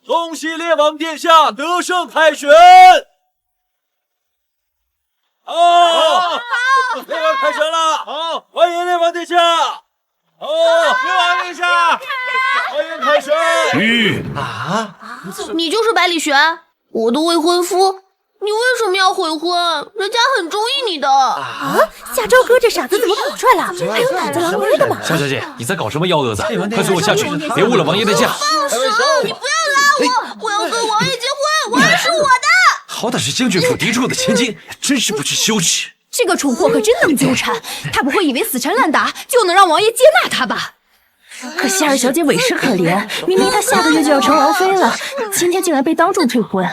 恭喜列王殿下得胜凯旋！好，列王凯旋了！好，欢迎列王殿下！好，列王殿下，欢迎凯旋！你就是百里玄，我的未婚夫，你为什么要悔婚？人家很中意你的。夏朝哥这傻子怎么跑出来了？还有胆子狼儿的吗？夏小姐，你在搞什么幺蛾子？快随我下去，别误了王爷的驾！放手！你不要拉我！我要跟王爷结婚，王爷是我的。好歹是将军府嫡出的千金，真是不知羞耻。这个蠢货可真能纠缠，他不会以为死缠烂打就能让王爷接纳他吧？可夏儿小姐委实可怜，明明她下个月就要成王妃了，今天竟然被当众退婚。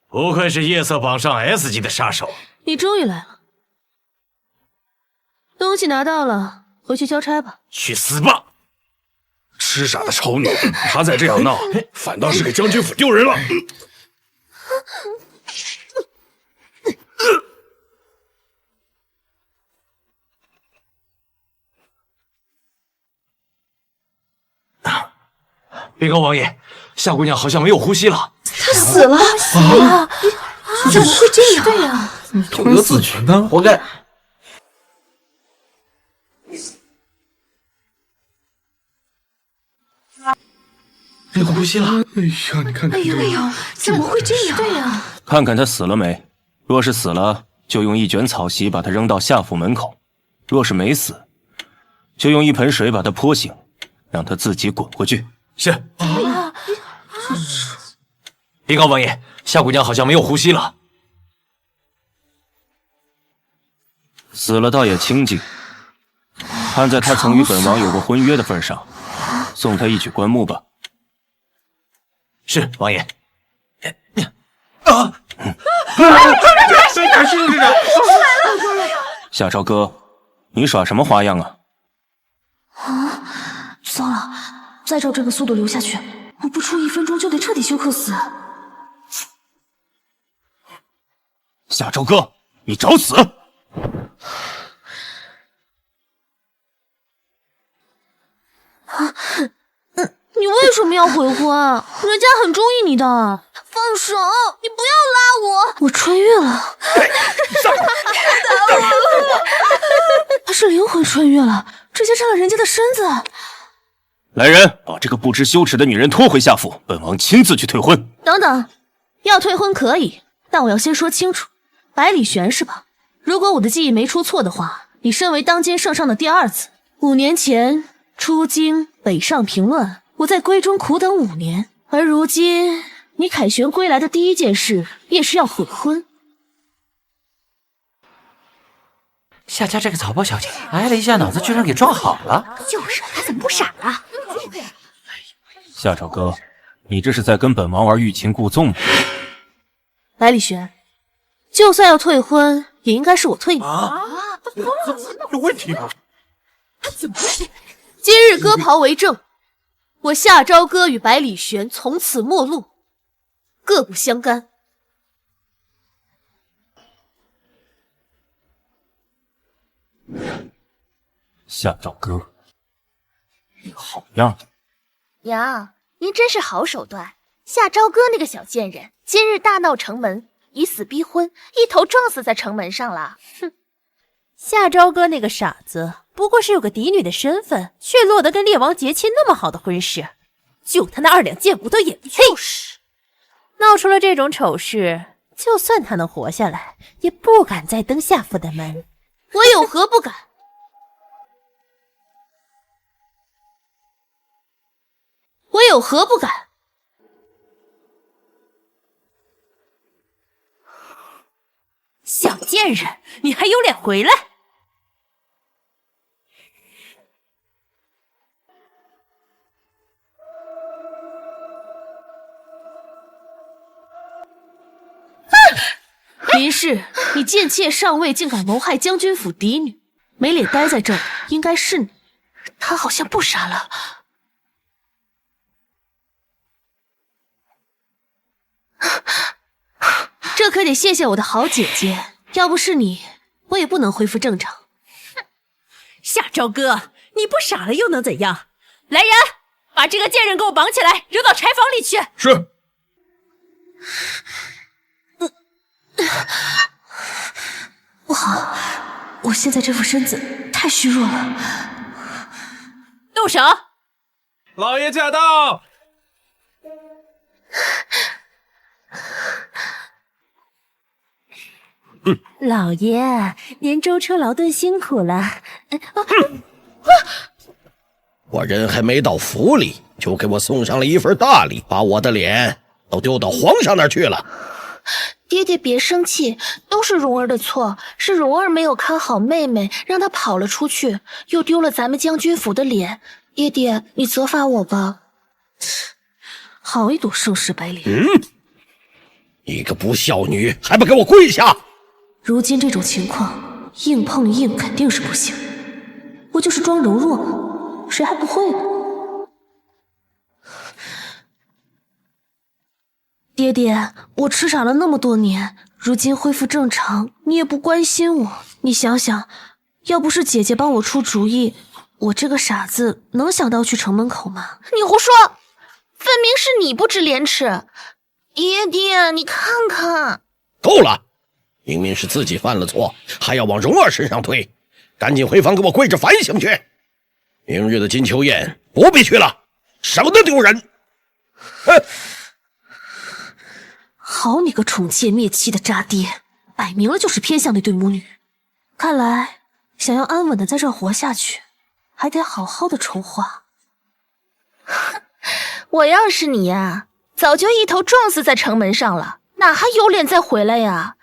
不愧是夜色榜上 S 级的杀手。你终于来了，东西拿到了，回去交差吧。去死吧！痴傻的丑女，她再这样闹，反倒是给将军府丢人了。禀告王爷，夏姑娘好像没有呼吸了。她死了！怎么会这样？对呀，懂得自取呢，活该！没有呼吸了。哎呀，你看看这个，怎么会这样？对呀，看看他死了没。若是死了，就用一卷草席把他扔到夏府门口；若是没死，就用一盆水把他泼醒，让他自己滚回去。是。禀告王爷，夏姑娘好像没有呼吸了。死了倒也清静。看在他曾与本王有过婚约的份上，送他一曲棺木吧。是，王爷。谁敢信这个？夏朝哥，你耍什么花样啊？糟了，再照这个速度流下去，我不出1分钟就得彻底休克死。夏朝哥，你找死！你为什么要悔婚？人家很中意你的。放手！你不要拉我！我穿越了，他是灵魂穿越了，直接占了人家的身子。来人，把这个不知羞耻的女人拖回夏府，本王亲自去退婚。等等，要退婚可以，但我要先说清楚，百里玄是吧？如果我的记忆没出错的话，你身为当今圣上的第2子，5年前出京北上平乱，我在闺中苦等5年，而如今你凯旋归来的第一件事也是要悔婚。夏家这个草包小姐挨了一下，脑子居然给撞好了。就是他怎么不傻了？夏朝哥，你这是在跟本王玩欲擒故纵吗？百里玄，就算要退婚，也应该是我退你。有问题吧？今日割袍为证，我夏朝歌与百里玄从此陌路，各不相干。夏朝歌，你个好样的！娘，您真是好手段。夏朝歌那个小贱人，今日大闹城门，以死逼婚，一头撞死在城门上了。哼！夏朝歌那个傻子，不过是有个嫡女的身份，却落得跟列王结亲那么好的婚事，就他那2两贱骨头也不配。就是闹出了这种丑事，就算他能活下来，也不敢再登夏府的门。我有何不敢？我有何不敢？小贱人，你还有脸回来？林氏，你贱妾上位，竟敢谋害将军府嫡女，没脸待在这儿，应该是你。他好像不傻了。这可得谢谢我的好姐姐，要不是你，我也不能恢复正常。夏朝歌，你不傻了又能怎样？来人，把这个贱人给我绑起来，扔到柴房里去。是。不好，我现在这副身子太虚弱了。动手！老爷驾到！老爷，您舟车劳顿辛苦了。我人还没到府里，就给我送上了一份大礼，把我的脸都丢到皇上那儿去了。爹爹别生气，都是蓉儿的错，是蓉儿没有看好妹妹，让她跑了出去，又丢了咱们将军府的脸。爹爹，你责罚我吧。好一朵盛世白莲！你个不孝女，还不给我跪下！如今这种情况，硬碰硬肯定是不行。我就是装柔弱嘛，谁还不会呢？爹爹，我痴傻了那么多年，如今恢复正常，你也不关心我。你想想，要不是姐姐帮我出主意，我这个傻子能想到去城门口吗？你胡说，分明是你不知廉耻。爹爹，你看看。够了，明明是自己犯了错，还要往蓉儿身上推，赶紧回房给我跪着反省去。明日的金秋宴不必去了，省得丢人。哼！好你个宠妾灭妻的渣爹，摆明了就是偏向那对母女。看来想要安稳的在这儿活下去，还得好好的筹划。我要是你呀，早就一头撞死在城门上了，哪还有脸再回来呀？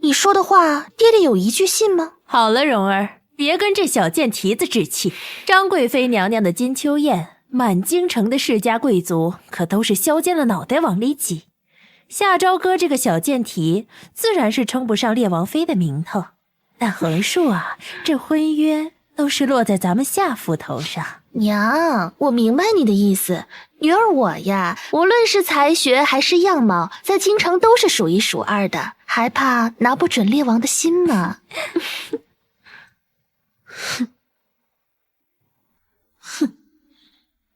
你说的话，爹爹有一句信吗？好了，蓉儿，别跟这小贱蹄子置气。张贵妃娘娘的金秋宴，满京城的世家贵族可都是削尖了脑袋往里挤。夏朝歌这个小贱蹄，自然是称不上列王妃的名头。但横竖啊，这婚约都是落在咱们夏府头上。娘，我明白你的意思。女儿我呀，无论是才学还是样貌，在京城都是数一数二的，还怕拿不准列王的心吗？哼，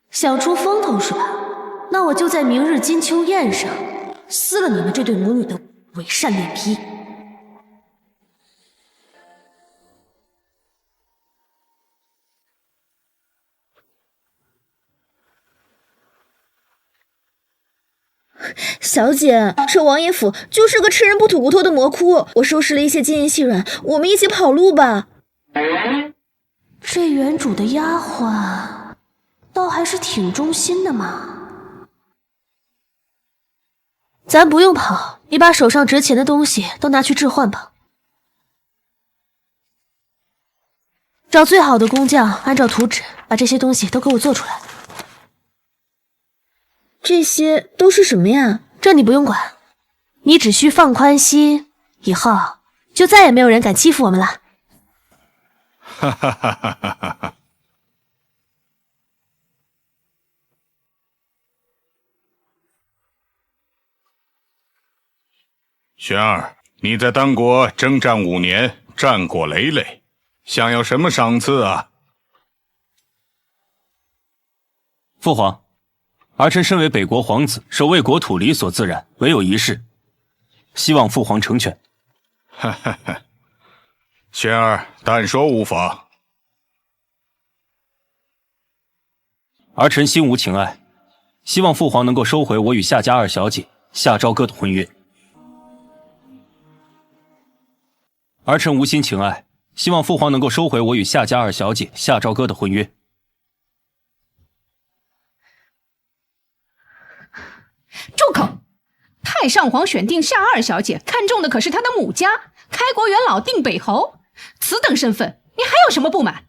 想出风头是吧？那我就在明日金秋宴上撕了你们这对母女的伪善脸皮。小姐，这王爷府就是个吃人不吐骨头的魔窟。我收拾了一些金银细软，我们一起跑路吧。这原主的丫鬟倒还是挺忠心的嘛。咱不用跑，你把手上值钱的东西都拿去置换吧。找最好的工匠，按照图纸把这些东西都给我做出来。这些都是什么呀？这你不用管，你只需放宽心，以后就再也没有人敢欺负我们了。哈哈哈哈哈哈！玄儿，你在丹国征战5年，战果累累，想要什么赏赐啊？父皇，儿臣身为北国皇子，守卫国土理所自然，唯有一事，希望父皇成全。哈哈哈，玄儿，但说无妨。儿臣心无情爱，希望父皇能够收回我与夏家二小姐夏朝歌的婚约。儿臣无心情爱，希望父皇能够收回我与夏家二小姐夏朝歌的婚约。住口！太上皇选定夏二小姐，看中的可是她的母家，开国元老定北侯，此等身份，你还有什么不满？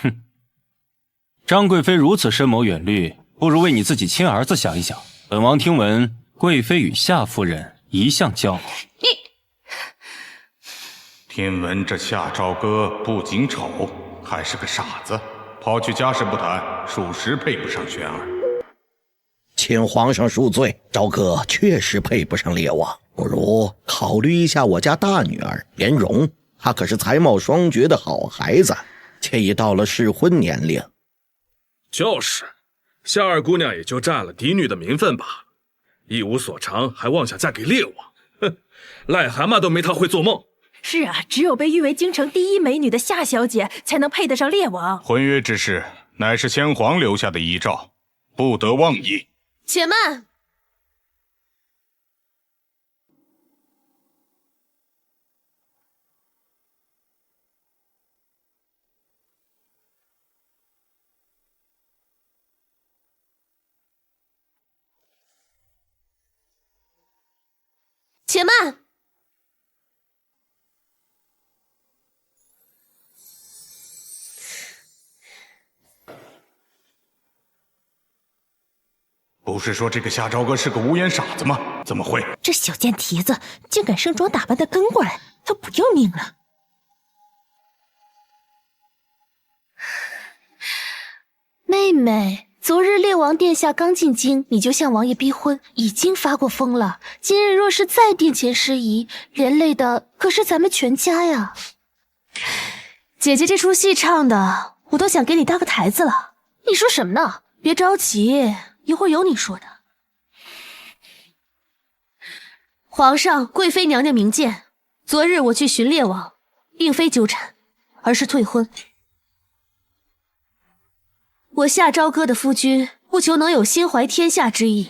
哼，张贵妃如此深谋远虑，不如为你自己亲儿子想一想。本王听闻贵妃与夏夫人一向交好。听闻这夏朝歌不仅丑，还是个傻子，抛去家世不谈，属实配不上玄儿。请皇上恕罪，朝歌确实配不上烈王，不如考虑一下我家大女儿莲蓉，她可是才貌双绝的好孩子，且已到了适婚年龄。就是，夏二姑娘也就占了嫡女的名分罢了，一无所长，还妄想嫁给烈王，哼，癞蛤蟆都没她会做梦。是啊，只有被誉为京城第一美女的夏小姐，才能配得上烈王。婚约之事，乃是先皇留下的遗诏，不得妄议。且慢！且慢！不是说这个夏朝歌是个无眼傻子吗？怎么会？这小贱蹄子竟敢盛装打扮的跟过来，他不要命了？妹妹，昨日烈王殿下刚进京，你就向王爷逼婚，已经发过疯了。今日若是再殿前失仪，连累的可是咱们全家呀。姐姐这出戏唱的，我都想给你搭个台子了。你说什么呢？别着急，一会儿有你说的。皇上，贵妃娘娘明鉴，昨日我去寻烈王，并非纠缠，而是退婚。我夏朝歌的夫君，不求能有心怀天下之意，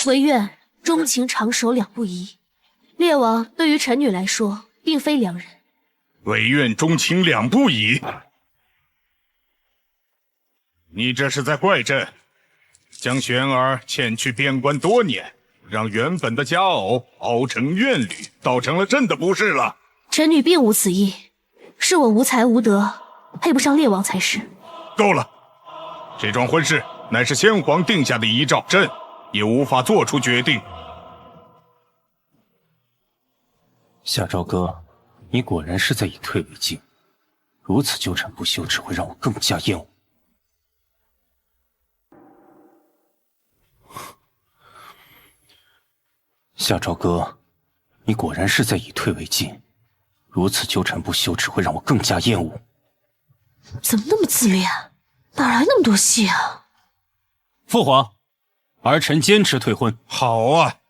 唯愿钟情长守两不疑。烈王对于臣女来说，并非良人。唯愿钟情两不疑。你这是在怪朕，将玄儿遣去边关多年，让原本的佳偶熬成怨侣，倒成了朕的不是了。臣女并无此意，是我无才无德，配不上烈王才是。够了，这桩婚事乃是先皇定下的遗诏，朕也无法做出决定。夏朝歌，你果然是在以退为进，如此纠缠不休，只会让我更加厌恶。夏朝歌，你果然是在以退为进，如此纠缠不休，只会让我更加厌恶。怎么那么自恋？哪来那么多戏啊？父皇，儿臣坚持退婚。好啊，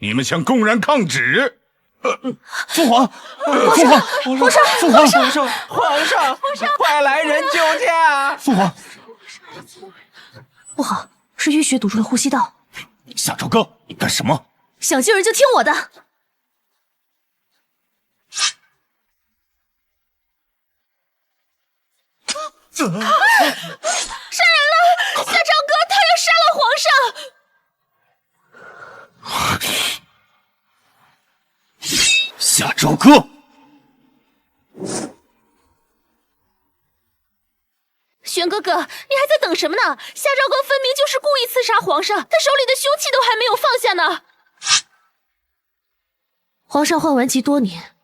你们想公然抗旨？父皇，父皇，皇上，父皇，皇上，皇上，快来人救驾！父皇，不好，是淤血堵住了呼吸道。夏朝歌，你干什么？想救人就听我的。杀人了！夏朝歌他要杀了皇上！夏朝歌，玄哥哥，你还在等什么呢？夏朝歌分明就是故意刺杀皇上，他手里的凶器都还没有放下呢。皇上患顽疾多年，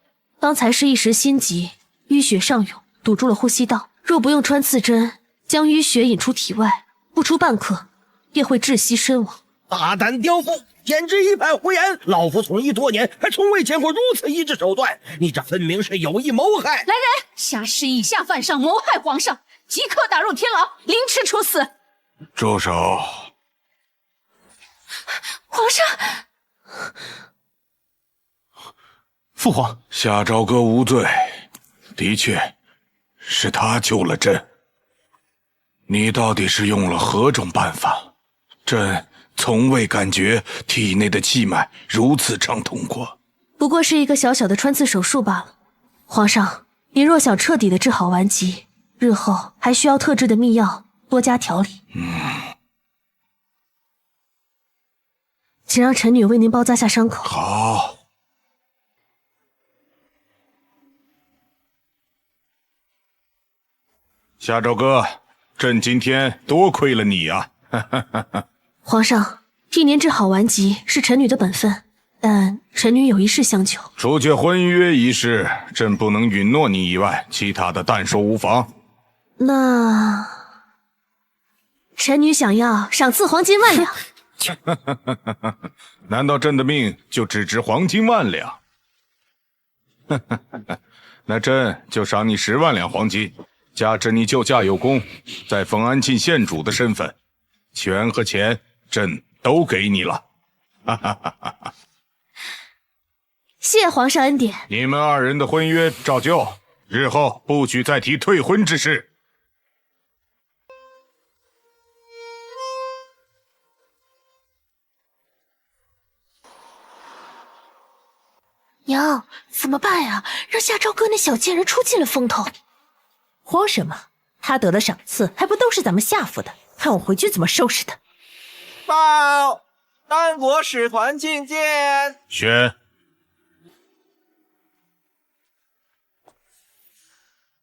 刚才是一时心急，淤血上涌，堵住了呼吸道。若不用穿刺针将淤血引出体外，不出半刻便会窒息身亡。大胆刁妇，简直一派胡言！老夫从医多年，还从未见过如此医治手段。你这分明是有意谋害！来人，夏氏以下犯上，谋害皇上，即刻打入天牢，凌迟处死。住手！皇上，父皇，夏朝歌无罪，的确是他救了朕。你到底是用了何种办法？朕从未感觉体内的气脉如此畅通过。不过是一个小小的穿刺手术罢了。皇上，您若想彻底的治好顽疾，日后还需要特制的秘药，多加调理。请让臣女为您包扎下伤口。好。夏朝歌，朕今天多亏了你啊！皇上，替您治好顽疾是臣女的本分，但臣女有一事相求。除却婚约一事，朕不能允诺你以外，其他的但说无妨。那臣女想要赏赐黄金10000两。难道朕的命就只值黄金10000两？那朕就赏你10万两黄金，加之你救驾有功，在封安庆县主的身份，权和钱朕都给你了。谢皇上恩典。你们2人的婚约照旧，日后不许再提退婚之事。娘，怎么办呀？让夏朝歌那小贱人出尽了风头。慌什么？他得了赏赐，还不都是咱们下府的？看我回去怎么收拾他！报，丹国使团觐见。宣。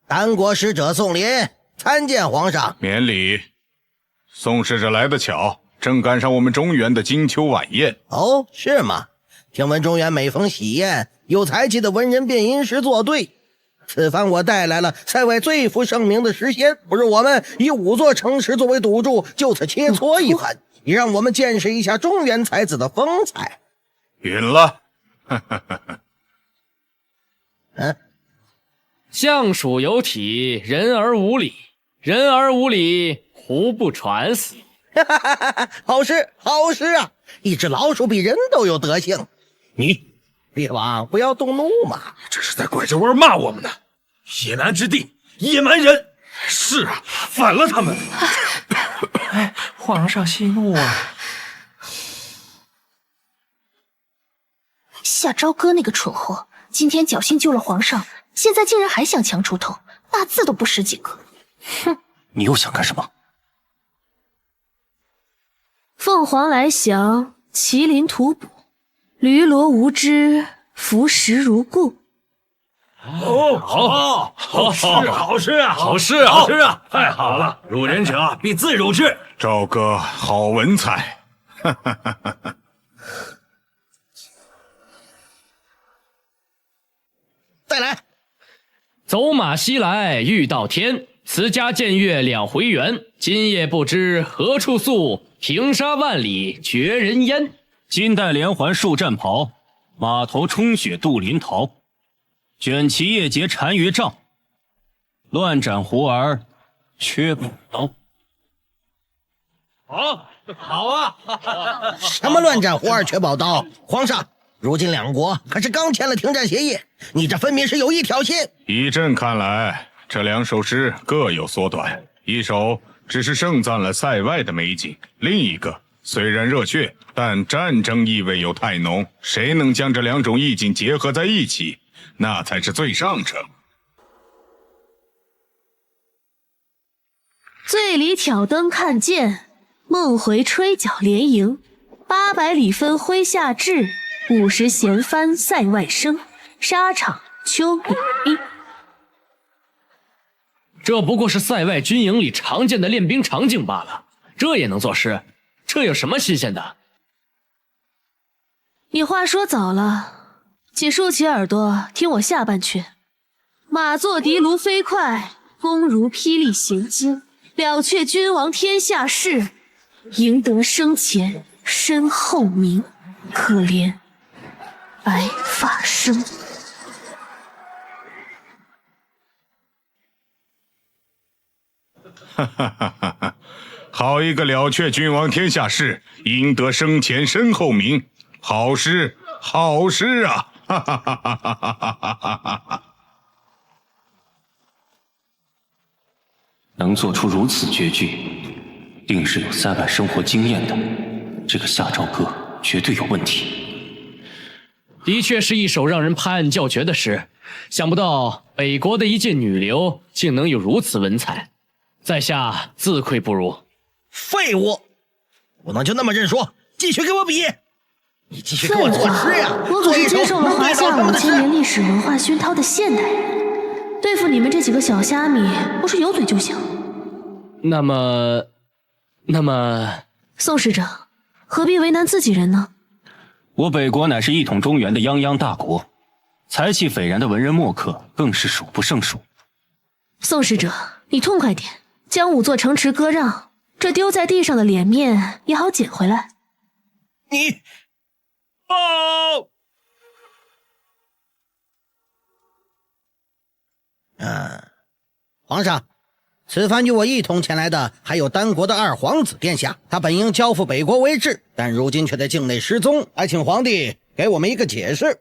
丹国使者宋林参见皇上。免礼。宋使者来得巧，正赶上我们中原的金秋晚宴。哦，是吗？听闻中原每逢喜宴，有才气的文人便吟诗作对。此番我带来了塞外最负盛名的诗仙，不如我们以5座城池作为赌注，就此切磋一番，也让我们见识一下中原才子的风采。允了。相属有体，人而无礼，人而无礼，胡不传死？好诗，好诗啊！一只老鼠比人都有德行。列王不要动怒嘛，这是在拐着弯骂我们呢。野南之地，野蛮人。是啊，反了他们。皇上息怒啊！夏朝歌那个蠢货，今天侥幸救了皇上，现在竟然还想强出头，大字都不识几个。哼！你又想干什么？凤凰来降，麒麟吐哺，驴骡无知，服食如故。好诗啊，好诗啊，好诗啊，好诗啊！太好了，辱人者必自辱之。赵哥好文采。再来。走马西来欲到天，辞家见月2回圆。今夜不知何处宿，平沙万里绝人烟。金带连环束战袍，马头冲雪渡临洮。卷旗夜结单于帐，乱斩胡儿缺宝刀。好啊！什么乱斩胡儿缺宝刀？皇上，如今2国可是刚签了停战协议，你这分明是有意挑衅。以朕看来，这2首诗各有所短，一首只是盛赞了塞外的美景，另一个虽然热血，但战争意味又太浓。谁能将这2种意境结合在一起，那才是最上乘。醉里挑灯看剑，梦回吹角连营。800里分麾下炙，50弦翻塞外声。沙场秋雨冰。这不过是塞外军营里常见的练兵场景罢了，这也能作诗？这有什么新鲜的？你话说早了，请竖起耳朵听我下半阙。马作的卢飞快，弓如霹雳弦惊。了却君王天下事，赢得生前身后名。可怜白发生。哈哈哈哈哈！好一个了却君王天下事，赢得生前身后名。好诗，好诗啊！哈哈哈哈哈哈哈！能做出如此绝句，定是有塞外生活经验的。这个夏朝歌绝对有问题。的确是一首让人拍案叫绝的诗，想不到北国的一介女流竟能有如此文采，在下自愧不如。废物，不能就那么认输，继续给我比！你继续给我作诗呀！我可是接受了华夏5000年历史文化熏陶的现代人，对付你们这几个小虾米，不是有嘴就行。那么，宋使者，何必为难自己人呢？我北国乃是一统中原的泱泱大国，才气斐然的文人墨客更是数不胜数。宋使者，你痛快点，将5座城池割让，这丢在地上的脸面也好捡回来。你报！皇上，此番与我一同前来的还有丹国的二皇子殿下，他本应交付北国为质，但如今却在境内失踪，还请皇帝给我们一个解释。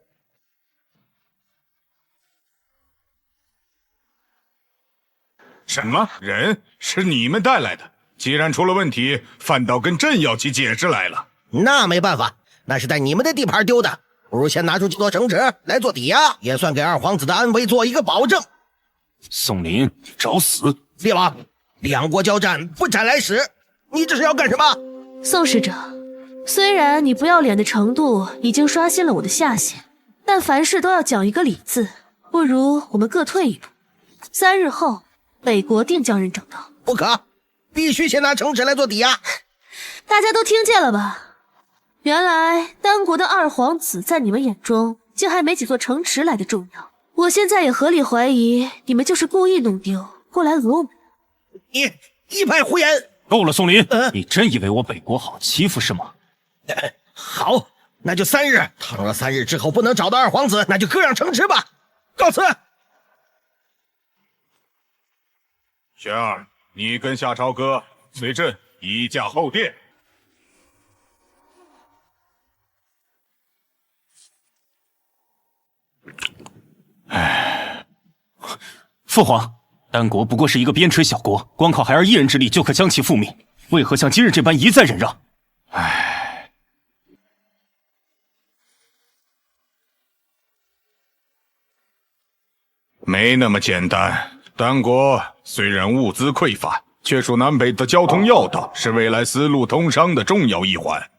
什么人是你们带来的？既然出了问题，反倒跟朕要起解释来了。那没办法，那是在你们的地盘丢的，不如先拿出几座城池来做抵押，也算给二皇子的安危做一个保证。宋林，你找死！列王，两国交战不斩来使，你这是要干什么？宋使者，虽然你不要脸的程度已经刷新了我的下限，但凡事都要讲一个理字，不如我们各退一步。3日后，北国定将人整到。不可，必须先拿城池来做抵押。大家都听见了吧？原来丹国的二皇子在你们眼中，竟还没几座城池来的重要。我现在也合理怀疑，你们就是故意弄丢，过来讹我们。你一派胡言！够了，宋林，你真以为我北国好欺负是吗？好，那就3日。倘若3日之后不能找到二皇子，那就割让城池吧。告辞。玄儿，你跟夏朝歌随朕移驾后殿。父皇，丹国不过是一个边陲小国，光靠孩儿一人之力就可将其覆灭，为何像今日这般一再忍让？没那么简单。丹国虽然物资匮乏，却属南北的交通要道，是未来丝路通商的重要一环。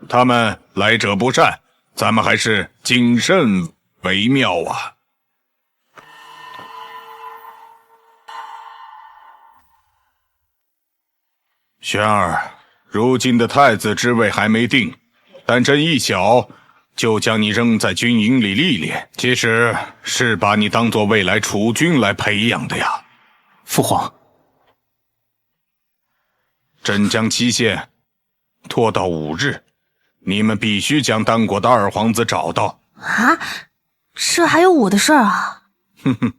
他们来者不善，咱们还是谨慎为妙啊。玄儿，如今的太子之位还没定，但朕一小就将你扔在军营里历练，其实是把你当作未来储君来培养的呀。父皇，朕将期限拖到5日，你们必须将丹国的二皇子找到。啊，这还有我的事儿啊？哼哼，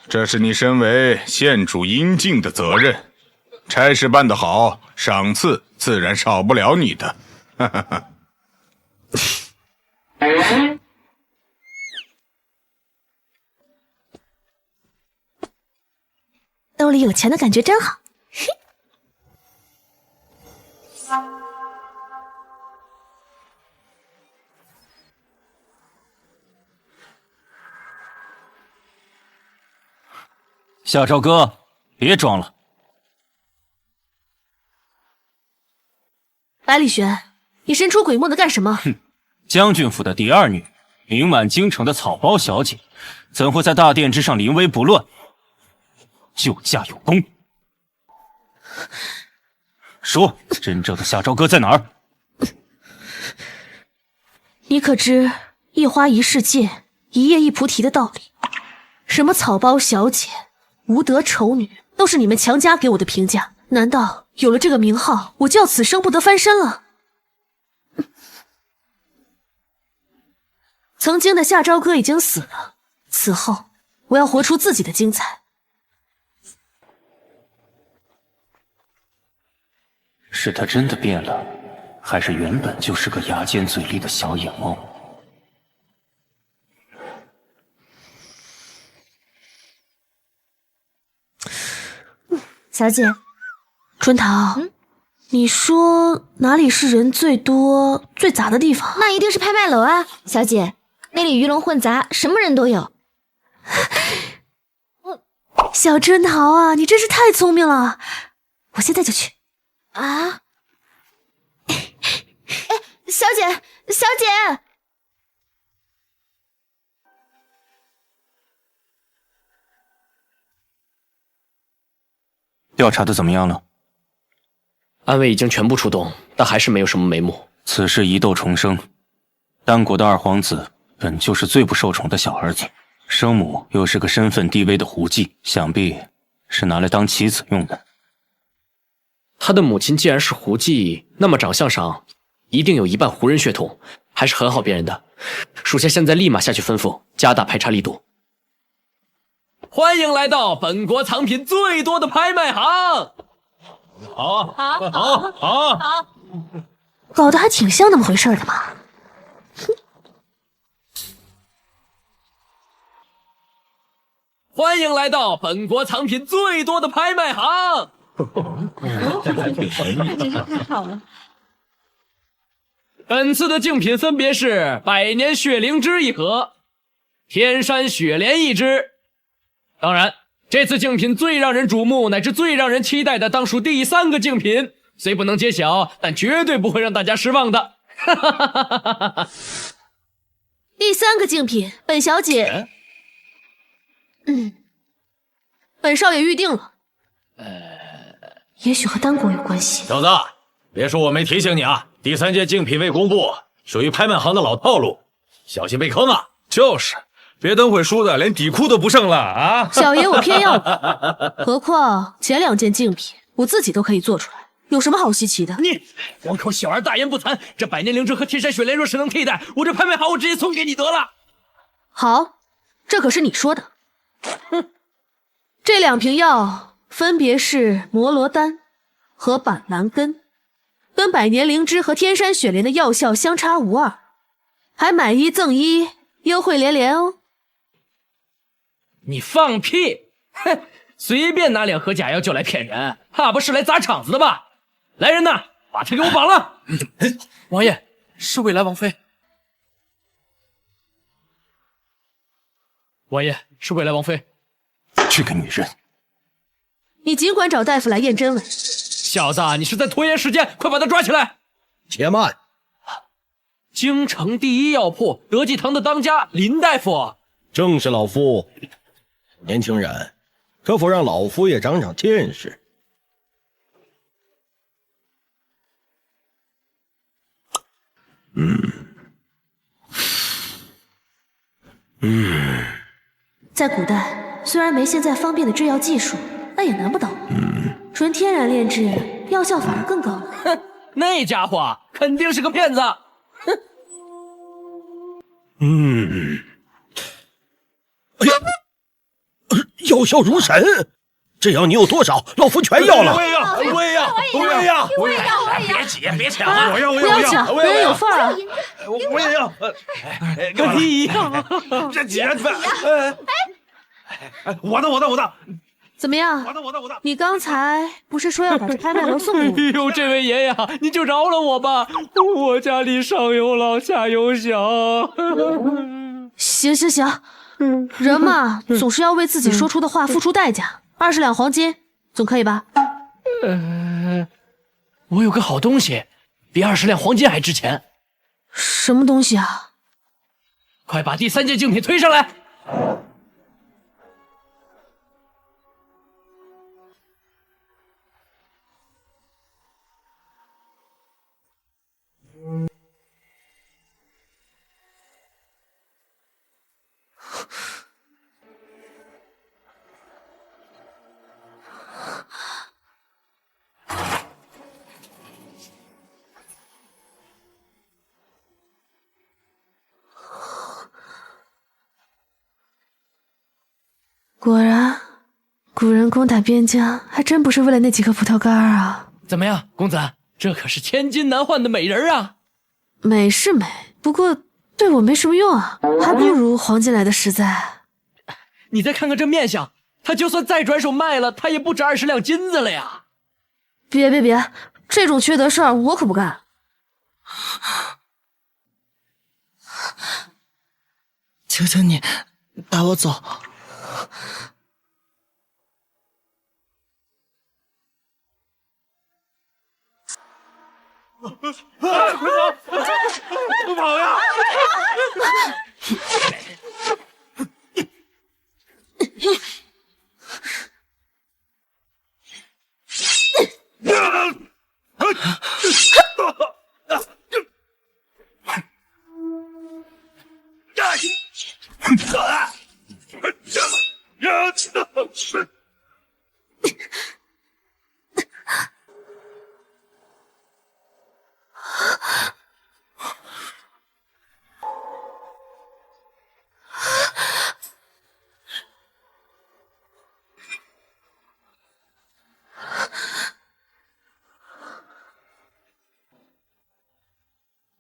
这是你身为县主应尽的责任。差事办得好，赏赐自然少不了你的。哈哈哈。兜里有钱的感觉真好。嘿，夏朝歌，别装了。百里玄，你神出鬼没的干什么？哼，将军府的第2女，名满京城的草包小姐，怎会在大殿之上临危不乱？救驾有功。说，真正的夏朝歌在哪儿？你可知一花一世界，一叶一菩提的道理？什么草包小姐、无德丑女，都是你们强加给我的评价。难道有了这个名号，我就要此生不得翻身了？曾经的夏朝歌已经死了，此后我要活出自己的精彩。是他真的变了，还是原本就是个牙尖嘴利的小野猫？小姐，春桃，你说哪里是人最多、最杂的地方？那一定是拍卖楼啊，小姐，那里鱼龙混杂，什么人都有。小春桃啊，你真是太聪明了，我现在就去。啊！哎，小姐，小姐！调查的怎么样了？暗卫已经全部出动，但还是没有什么眉目。此事疑窦重生，丹国的二皇子本就是最不受宠的小儿子，生母又是个身份低微的胡姬，想必是拿来当棋子用的。他的母亲既然是胡姬，那么长相上一定有一半胡人血统，还是很好辨认的。属下现在立马下去吩咐，加大排查力度。欢迎来到本国藏品最多的拍卖行。好，搞得还挺像那么回事的嘛。欢迎来到本国藏品最多的拍卖行。真是太好了。本次的竞品分别是百年血灵芝一盒，天山雪莲一只。当然，这次竞品最让人瞩目乃至最让人期待的当属第3个竞品，虽不能揭晓，但绝对不会让大家失望的。第3个竞品，本小姐，本少爷预定了。也许和丹国有关系。小子，别说我没提醒你啊！第3届竞品未公布，属于拍卖行的老套路，小心被坑啊！就是，别等会输的连底裤都不剩了啊！小爷我偏要何况前2件竞品我自己都可以做出来，有什么好稀奇的？你黄口小儿大言不惭！这百年灵芝和天山雪莲若是能替代，我这拍卖行我直接送给你得了。好，这可是你说的。这2瓶药分别是摩罗丹和板蓝根，跟百年灵芝和天山雪莲的药效相差无二，还买1赠1，优惠连连哦。你放屁！哼，随便拿2盒假药就来骗人，怕不是来砸场子的吧？来人呐，把他给我绑了！王爷，是未来王妃。王爷，是未来王妃。这个女人，你尽管找大夫来验真伪。小子，你是在拖延时间，快把他抓起来！且慢，京城第一药铺德济堂的当家林大夫，正是老夫。年轻人，可否让老夫也长长见识？在古代，虽然没现在方便的制药技术，但也难不倒我。纯天然炼制，药效反而更高。哼，那家伙肯定是个骗子。哼。哎呀，药效如神，这药你有多少，老夫全要了。我也要！别挤，别抢啊！我要！不要抢，人人有份啊！我也要！跟你一样，这挤人饭！我的！怎么样？我的！你刚才不是说要把这拍卖楼送给我？哎呦，这位爷爷，你就饶了我吧！我家里上有老下有小。行，人嘛，总是要为自己说出的话付出代价。20两黄金，总可以吧？我有个好东西，比20两黄金还值钱。什么东西啊？快把第3件竞品推上来！果然，古人攻打边疆还真不是为了那几颗葡萄干啊！怎么样，公子，这可是千金难换的美人啊！美是美，不过对我没什么用啊，还不如黄金来的实在。你再看看这面相，他就算再转手卖了，他也不值20两金子了呀！别，这种缺德事儿我可不干。求求你，带我走。快跑呀！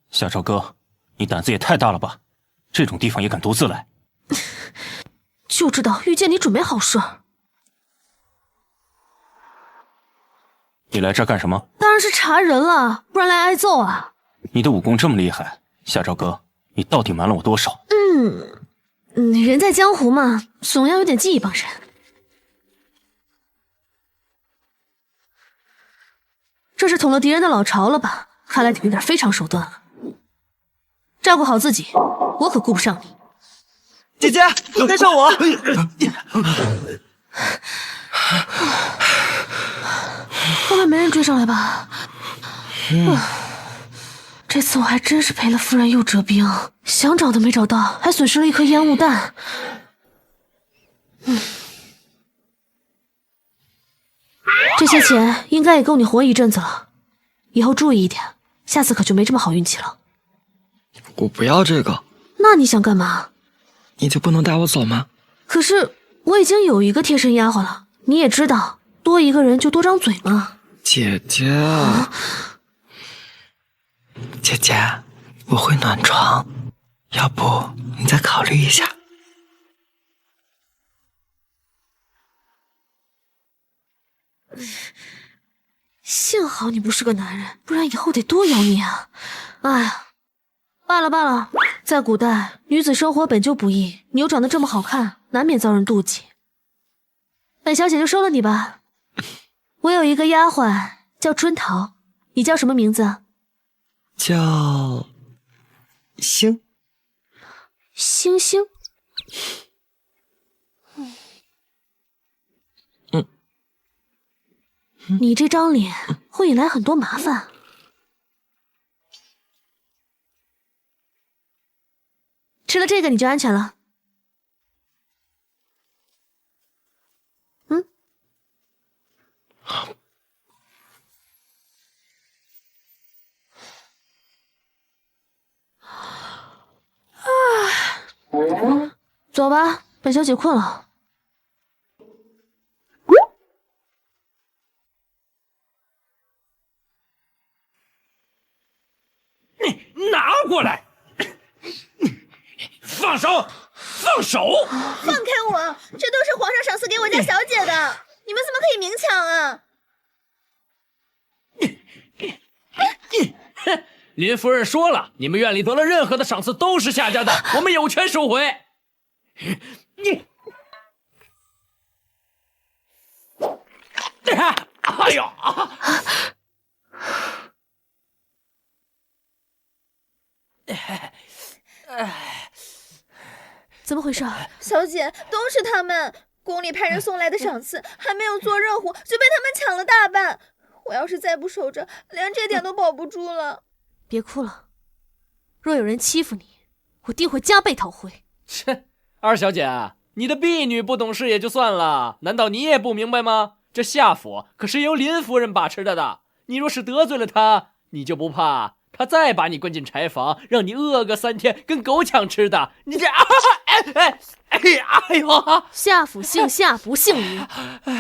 夏朝哥，你胆子也太大了吧！这种地方也敢独自来？就知道遇见你准没好事。你来这儿干什么？当然是查人了，不然来挨揍啊！你的武功这么厉害，夏朝哥，你到底瞒了我多少？人在江湖嘛，总要有点技艺帮身。这是捅了敌人的老巢了吧？看来有点非常手段了。照顾好自己，我可顾不上你。姐姐，带上我。后面没人追上来吧？这次我还真是赔了夫人又折兵，想找都没找到，还损失了一颗烟雾弹。这些钱应该也够你活一阵子了，以后注意一点，下次可就没这么好运气了。我不要这个。那你想干嘛？你就不能带我走吗？可是我已经有一个贴身丫鬟了，你也知道，多一个人就多张嘴嘛。姐姐，姐姐，我会暖床，要不你再考虑一下。幸好你不是个男人，不然以后得多咬你啊！哎呀，罢了罢了，在古代，女子生活本就不易，你又长得这么好看，难免遭人妒忌。本小姐就收了你吧。我有一个丫鬟叫春桃，你叫什么名字？叫星。星星。你这张脸会引来很多麻烦。吃了这个你就安全了。走吧，本小姐困了。拿过来！放手！放手！放开我！这都是皇上赏赐给我家小姐的，你们怎么可以明抢啊？林夫人说了，你们院里得了任何的赏赐都是夏家的，我们有权收回。哎呦！怎么回事？小姐，都是他们宫里派人送来的赏赐，还没有做热乎就被他们抢了大半。我要是再不守着，连这点都保不住了。别哭了，若有人欺负你，我定会加倍讨回。切，二小姐，你的婢女不懂事也就算了，难道你也不明白吗？这夏府可是由林夫人把持的，你若是得罪了她，你就不怕她再把你关进柴房，让你饿个3天，跟狗抢吃的？你这哎呦！夏府姓夏不姓林，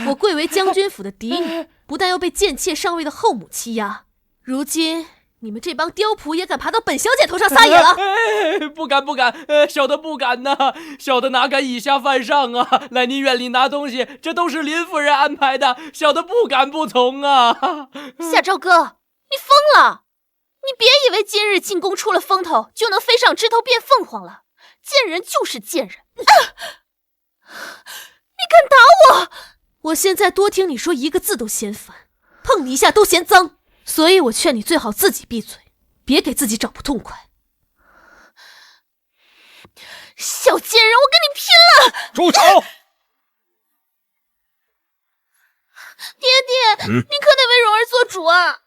我贵为将军府的嫡女，不但要被贱妾上位的后母欺压，如今你们这帮刁仆也敢爬到本小姐头上撒野了？不敢，小的不敢呐，小的哪敢以下犯上啊！来您院里拿东西，这都是林夫人安排的，小的不敢不从啊！夏朝哥，你疯了！你别以为今日进宫出了风头，就能飞上枝头变凤凰了。见人就是见人！你敢打我！我现在多听你说一个字都嫌烦，碰你一下都嫌脏，所以我劝你最好自己闭嘴，别给自己找不痛快。小贱人，我跟你拼了！住手！爹爹，你可得为蓉儿做主啊！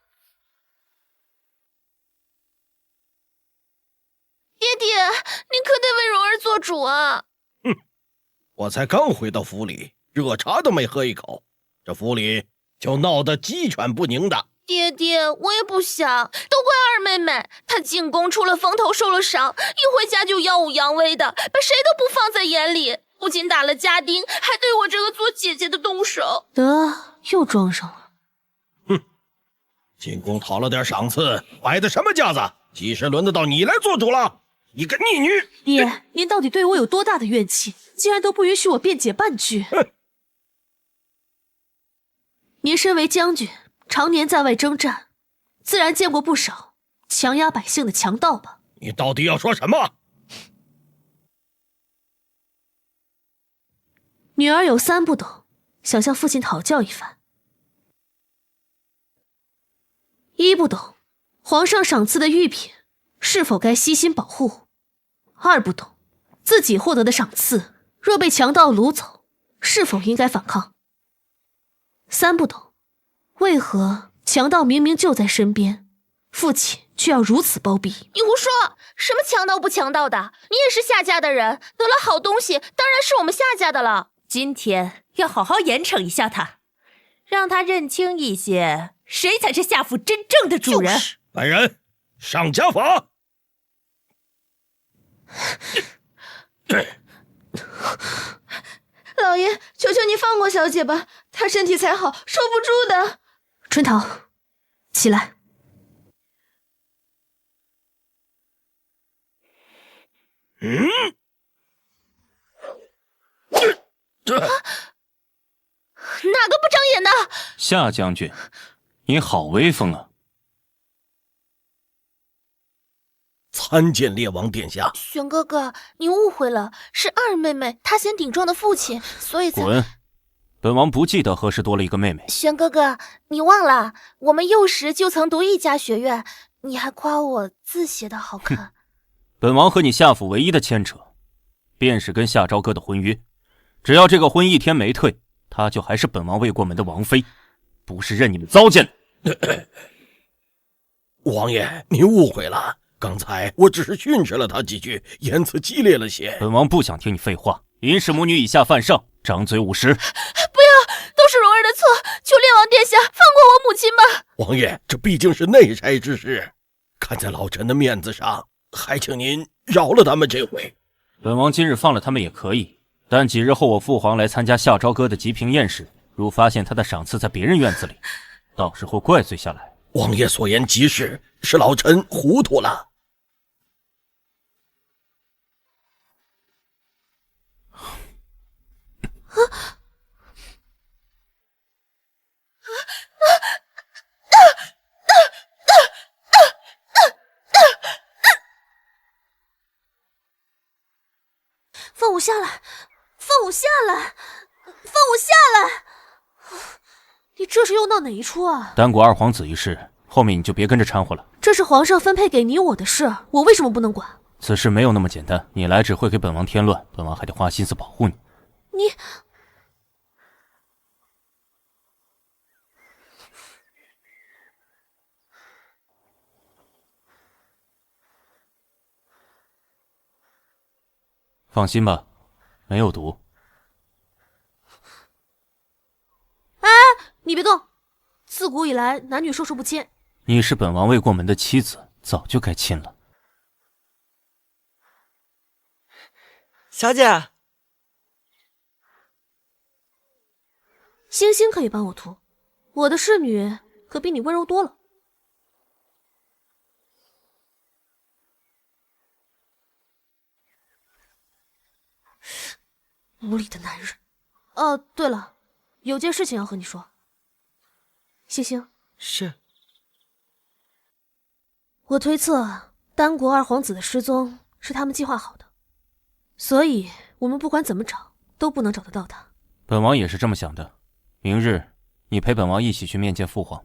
爹爹，你可得为蓉儿做主啊！我才刚回到府里，热茶都没喝一口，这府里就闹得鸡犬不宁的。爹爹，我也不想，都怪二妹妹，她进宫出了风头，受了伤，一回家就耀武扬威的，把谁都不放在眼里，不仅打了家丁，还对我这个做姐姐的动手。得，又装上了。哼，进宫讨了点赏赐，摆的什么架子？几时轮得到你来做主了？一个逆女！爹，您到底对我有多大的怨气，竟然都不允许我辩解半句？您身为将军，常年在外征战，自然见过不少强压百姓的强盗吧？你到底要说什么？女儿有3不懂，想向父亲讨教一番。1不懂，皇上赏赐的御品是否该悉心保护？2不懂，自己获得的赏赐若被强盗掳走，是否应该反抗？3不懂，为何强盗明明就在身边，父亲却要如此包庇？你胡说，什么强盗不强盗的？你也是夏家的人，得了好东西，当然是我们夏家的了。今天要好好严惩一下他，让他认清一些谁才是夏府真正的主人。来人，上家法！老爷，求求你放过小姐吧，她身体才好，受不住的。春桃，起来。哪个不长眼的？夏将军，你好威风啊！参见列王殿下。玄哥哥，你误会了，是二妹妹她嫌顶撞的父亲，所以才……滚！本王不记得何时多了一个妹妹。玄哥哥，你忘了，我们幼时就曾读一家学院，你还夸我字写的好看。本王和你夏府唯一的牵扯，便是跟夏朝歌的婚约。只要这个婚一天没退，她就还是本王未过门的王妃，不是任你们糟践。王爷，您误会了，刚才我只是训斥了她几句，言辞激烈了些。本王不想听你废话，尹氏母女以下犯上，张嘴误事。不要，都是蓉儿的错，求列王殿下放过我母亲吧。王爷，这毕竟是内差之事，看在老臣的面子上，还请您饶了他们这回。本王今日放了他们也可以，但几日后我父皇来参加夏朝歌的吉平宴时，如发现他的赏赐在别人院子里，到时候怪罪下来。王爷所言极是，是老臣糊涂了。放我下来！放我下来！放我下来！你这是又闹哪一出啊？丹国二皇子一事，后面你就别跟着掺和了。这是皇上分配给你我的事，我为什么不能管？此事没有那么简单，你来只会给本王添乱，本王还得花心思保护你。你……放心吧，没有毒。哎，你别动！自古以来，男女授受不亲。你是本王未过门的妻子，早就该亲了。小姐，星星可以帮我涂，我的侍女可比你温柔多了。无理的男人。哦，对了，有件事情要和你说。星星，是。我推测丹国二皇子的失踪是他们计划好的，所以我们不管怎么找都不能找得到他。本王也是这么想的。明日你陪本王一起去面见父皇。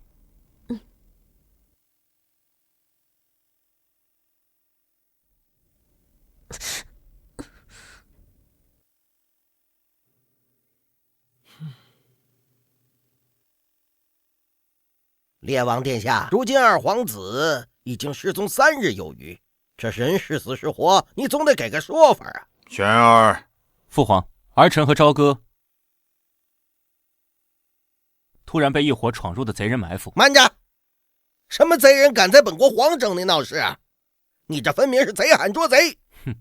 列王殿下，如今二皇子已经失踪3日有余，这人是死是活，你总得给个说法啊！玄儿，父皇，儿臣和朝歌突然被一伙闯入的贼人埋伏。慢着！什么贼人敢在本国皇城内闹事啊？你这分明是贼喊捉贼！哼！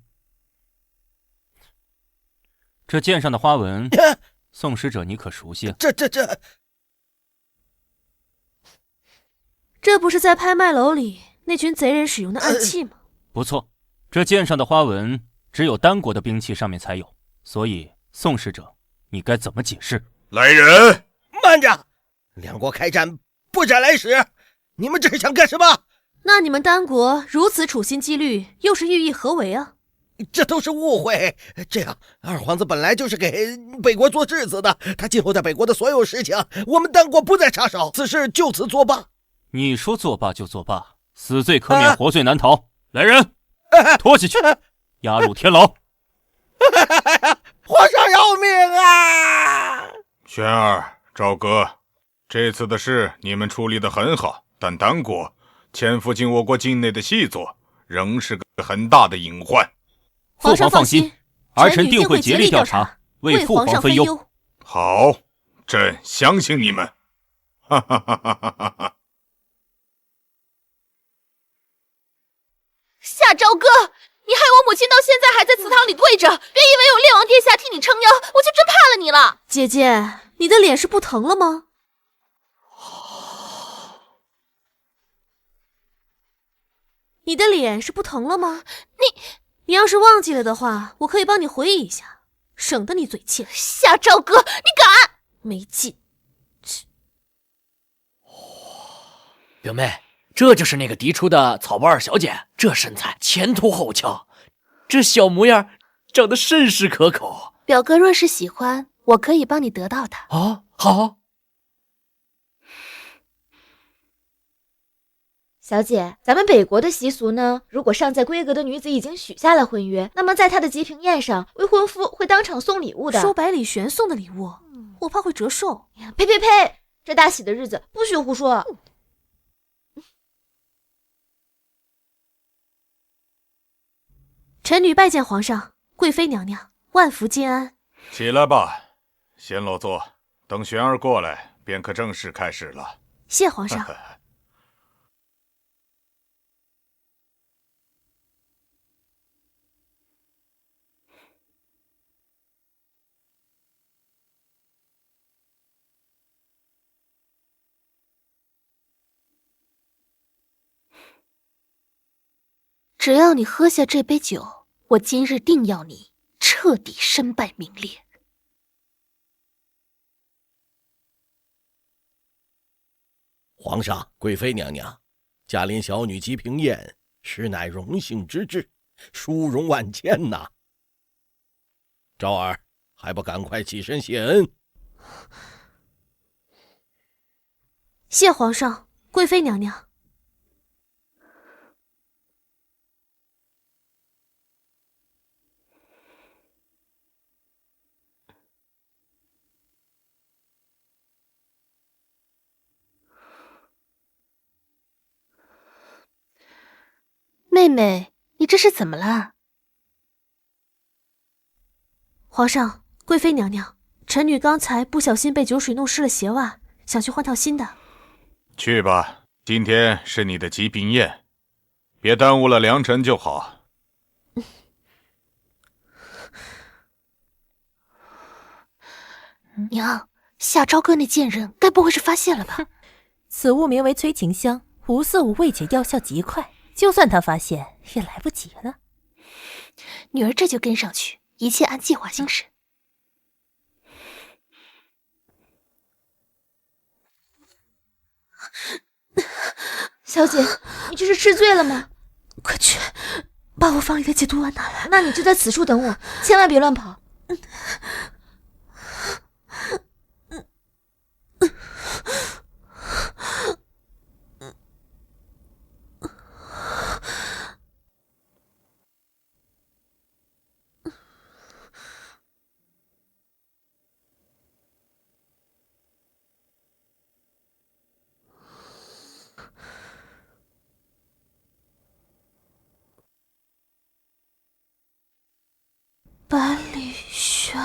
这剑上的花纹，宋使者你可熟悉？这不是在拍卖楼里那群贼人使用的暗器吗？不错，这剑上的花纹只有丹国的兵器上面才有，所以宋使者，你该怎么解释？来人！慢着！两国开战，不斩来使，你们这是想干什么？那你们丹国如此处心积虑，又是寓意何为啊？这都是误会。这样，二皇子本来就是给北国做质子的，他今后在北国的所有事情，我们丹国不再插手，此事就此作罢。你说作罢就作罢，死罪可免，活罪难逃。来人，拖下去，押入天牢。皇上饶命啊！玄儿、朝歌，这次的事你们处理得很好，但丹国潜伏进我国境内的细作，仍是个很大的隐患。父皇放心，儿臣定会竭力调查，为父皇分忧。好，朕相信你们。哈哈哈哈哈哈！夏朝歌，你害我母亲到现在还在祠堂里跪着，别以为有烈王殿下替你撑腰，我就真怕了你了。姐姐，你的脸是不疼了吗？你的脸是不疼了吗？你要是忘记了的话，我可以帮你回忆一下，省得你嘴欠。夏朝歌，你敢！没劲。表妹，这就是那个嫡出的草包二小姐，这身材前凸后翘，这小模样长得甚是可口。表哥若是喜欢，我可以帮你得到她。哦，好。小姐，咱们北国的习俗呢，如果尚在闺阁的女子已经许下了婚约，那么在她的吉平宴上，未婚夫会当场送礼物的。收百里玄送的礼物，我怕会折寿。呸！这大喜的日子不许胡说。臣女拜见皇上，贵妃娘娘，万福金安。起来吧，先落座，等玄儿过来，便可正式开始了。谢皇上。只要你喝下这杯酒，我今日定要你彻底身败名裂。皇上、贵妃娘娘，驾临小女吉平宴，实乃荣幸之至，殊荣万千呐！昭儿，还不赶快起身谢恩？谢皇上、贵妃娘娘。妹妹，你这是怎么了？皇上、贵妃娘娘，臣女刚才不小心被酒水弄湿了鞋袜，想去换套新的。去吧，今天是你的吉宾宴，别耽误了良辰就好。娘，夏朝歌那贱人该不会是发现了吧？此物名为催情香，无色无味且药效极快，就算他发现也来不及了。女儿这就跟上去，一切按计划行事。小姐，你这是吃醉了吗？快去把我房里的解毒丸拿来。那你就在此处等我，千万别乱跑。百里寻。泉。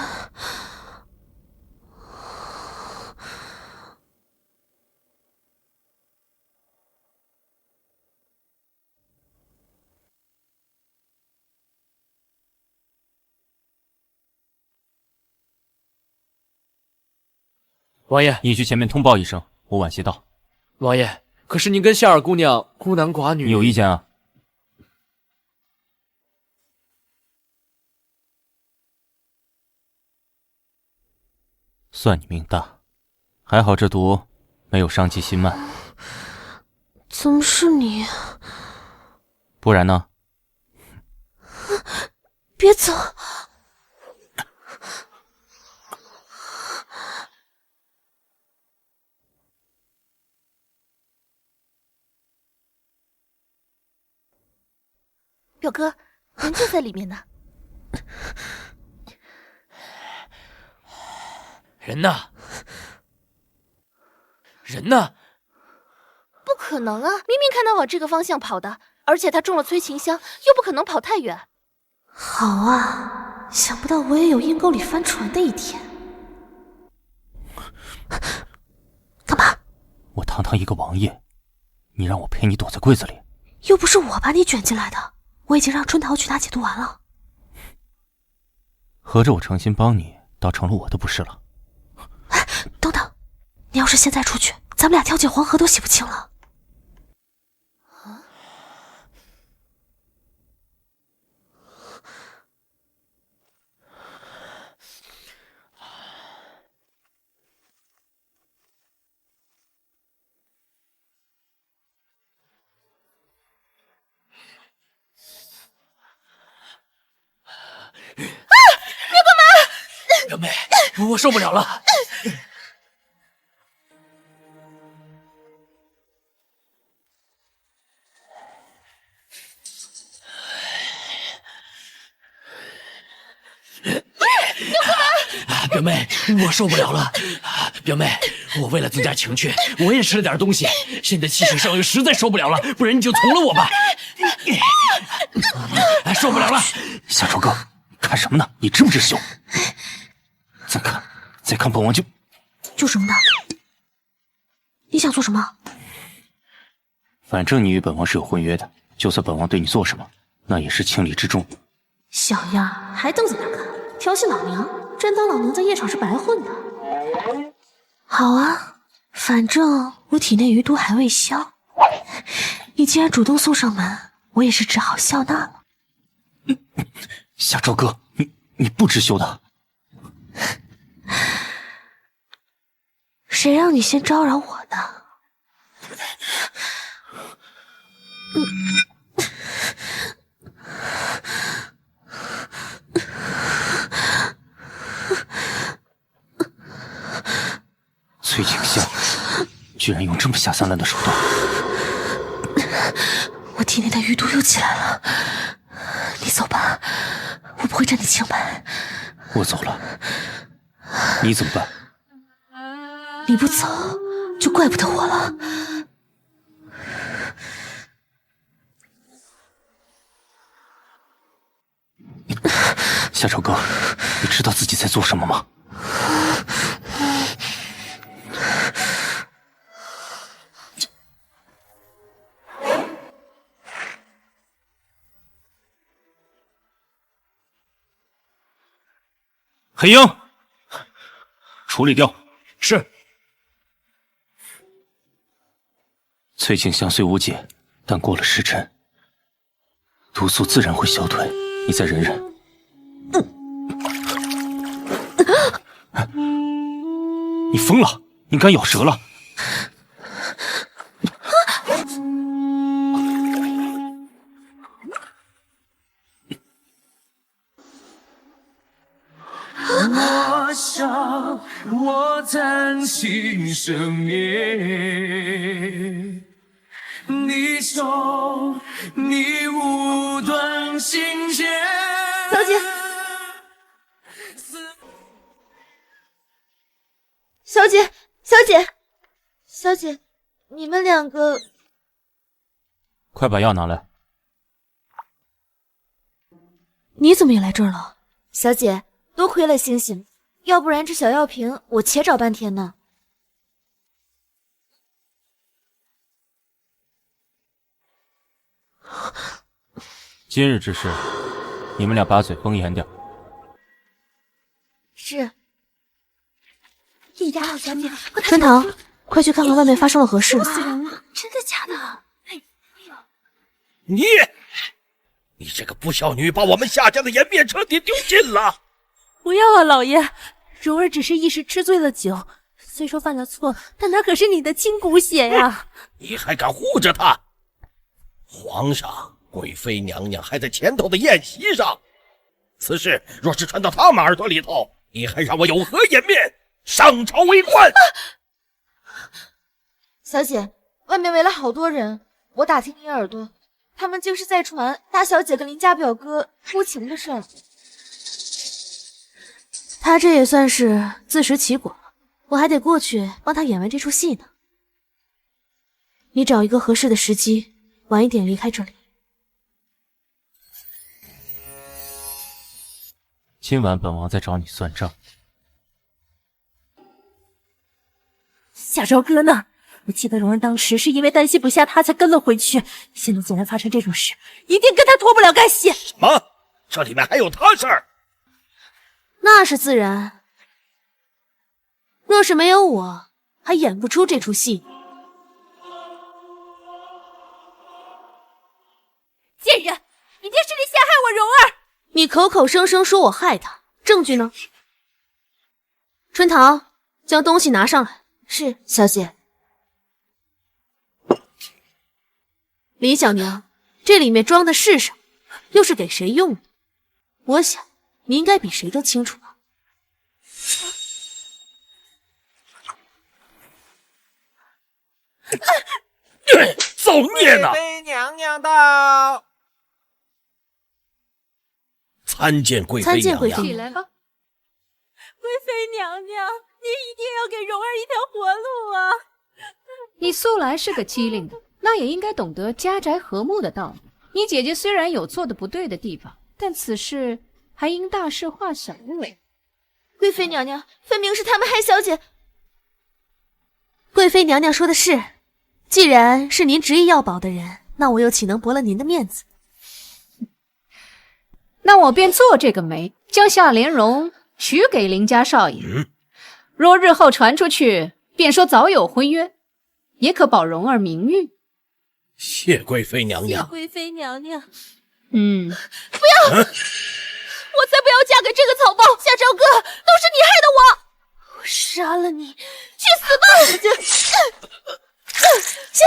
王爷，你去前面通报一声，我晚些到。王爷，可是您跟夏尔姑娘孤男寡女，你有意见啊？算你命大，还好这毒没有伤及心脉。怎么是你？不然呢？别走！表哥，人就在里面呢。人呢？人呢？不可能啊！明明看他往这个方向跑的，而且他中了催情香，又不可能跑太远。好啊，想不到我也有阴沟里翻船的一天。干嘛？我堂堂一个王爷，你让我陪你躲在柜子里？又不是我把你卷进来的，我已经让春桃去拿解毒丸了。合着我诚心帮你，倒成了我的不是了。等等，你要是现在出去，咱们俩跳进黄河都洗不清了。表妹，我受不了了。表妹，我受不了了。表妹，我为了增加情趣，我也吃了点东西。现在气血上游实在受不了了，不然你就从了我吧。受不了了。夏朝哥，看什么呢？你知不知羞？再看本王就什么的？你想做什么？反正你与本王是有婚约的，就算本王对你做什么，那也是情理之中。小样儿，还瞪在那干？调戏老娘？真当老娘在夜场是白混的？好啊，反正我体内余毒还未消，你既然主动送上门，我也是只好笑纳了。夏朝哥，你不知羞的。谁让你先招惹我的？崔景香居然用这么下三滥的手段！我体内的余毒又起来了，你走吧，我不会占你清白。我走了，你怎么办？你不走，就怪不得我了。夏朝哥，你知道自己在做什么吗？黑鹰，处理掉。是。崔景香虽无解，但过了时辰，毒素自然会消退。你再忍忍。你疯了？你敢咬舌了？我想，我担心生命，你手，你无端心间。小姐，小姐，小姐，小姐，你们两个，快把药拿来。你怎么也来这儿了？小姐，多亏了星星，要不然这小药瓶我且找半天呢。今日之事，你们俩把嘴封严点。是。叶家好小姐，春桃，快去看看外面发生了何事。真的假的？你这个不孝女，把我们夏家的颜面彻底丢尽了！不要啊，老爷，蓉儿只是一时吃醉了酒，虽说犯了错，但那可是你的亲骨血呀！你还敢护着她？皇上、贵妃娘娘还在前头的宴席上，此事若是传到他们耳朵里头，你还让我有何颜面上朝为官？小姐，外面围了好多人，我打听你耳朵，他们竟是在传大小姐跟林家表哥偷情的事儿。他这也算是自食其果了，我还得过去帮他演完这出戏呢。你找一个合适的时机，晚一点离开这里。今晚本王再找你算账。夏朝哥呢？我记得蓉儿当时是因为担心不下他才跟了回去，现在竟然发生这种事，一定跟他脱不了干系。什么？这里面还有他事儿？那是自然，若是没有我，还演不出这出戏。贱人，一定是你陷害我蓉儿！你口口声声说我害他，证据呢？春桃，将东西拿上来。是，小姐。李小娘，这里面装的是什么？又是给谁用的？我想你应该比谁都清楚吧。造孽呢！贵妃娘娘到。参见贵妃娘娘。起来吧，贵妃娘娘，你一定要给蓉儿一条活路啊！你素来是个机灵的，那也应该懂得家宅和睦的道理。你姐姐虽然有做的不对的地方，但此事还应大事化小为。贵妃娘娘，分明是他们害小姐。贵妃娘娘说的是，既然是您执意要保的人，那我又岂能驳了您的面子？那我便做这个媒，将夏莲蓉许给林家少爷。若日后传出去，便说早有婚约，也可保蓉儿名誉。谢贵妃娘娘。谢贵妃娘娘。不要！我才不要嫁给这个草包！夏朝哥，都是你害的我！我杀了你，去死吧！行行，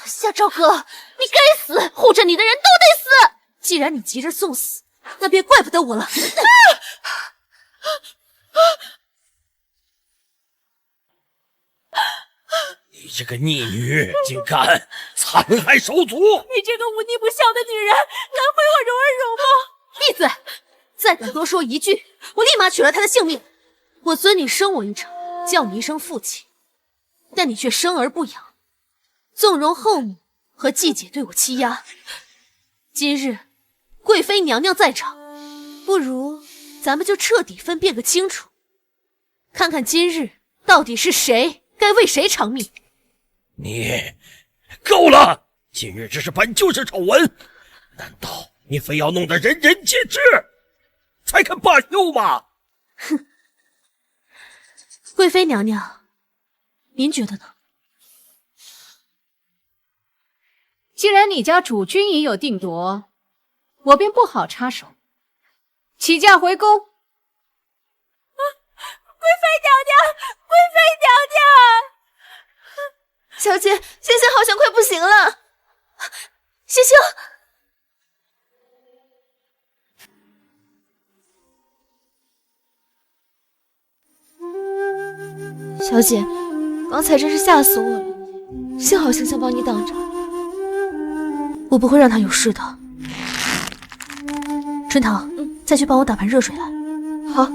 夏朝哥，你该死！护着你的人都得死。既然你急着送死，那便怪不得我了。你这个逆女，竟敢残害手足！你这个忤逆不孝的女人，敢毁我蓉儿容貌！闭嘴！再敢多说一句，我立马取了他的性命。我尊你生我一场，叫你一声父亲，但你却生而不养，纵容后母和继姐对我欺压。今日贵妃娘娘在场，不如咱们就彻底分辨个清楚，看看今日到底是谁该为谁偿命。你够了！今日只是本就是丑闻，难道你非要弄得人人皆知，才肯罢休吗？哼！贵妃娘娘，您觉得呢？既然你家主君已有定夺，我便不好插手。起驾回宫。贵妃娘娘，贵妃娘娘！小姐，星星好像快不行了。星星，小姐，刚才真是吓死我了，幸好星星帮你挡着。我不会让他有事的。春桃，再去帮我打盘热水来。好。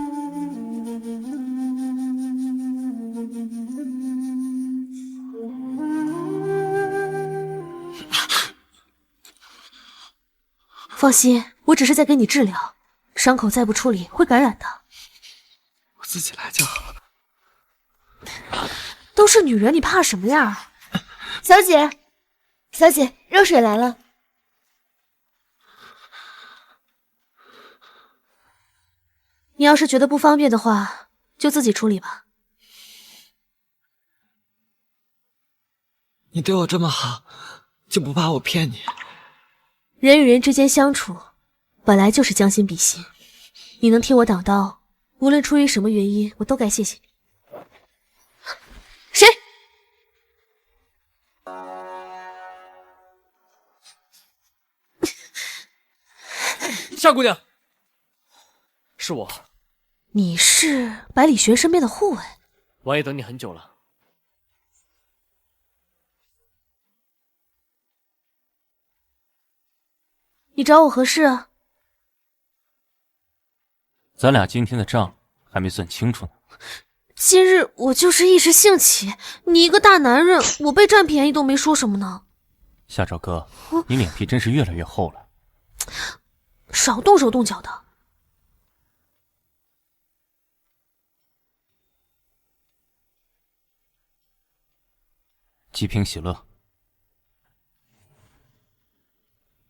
放心，我只是在给你治疗，伤口再不处理会感染的。自己来就好。都是女人，你怕什么呀？小姐，小姐，热水来了。你要是觉得不方便的话，就自己处理吧。你对我这么好，就不怕我骗你？人与人之间相处，本来就是将心比心。你能替我挡刀，无论出于什么原因，我都该谢谢你。谁？夏姑娘，是我。你是百里玄身边的护卫？王爷等你很久了。你找我何事啊？咱俩今天的账还没算清楚呢。今日我就是一时兴起，你一个大男人，我被占便宜都没说什么呢。夏朝哥，你脸皮真是越来越厚了。少动手动脚的。吉平喜乐，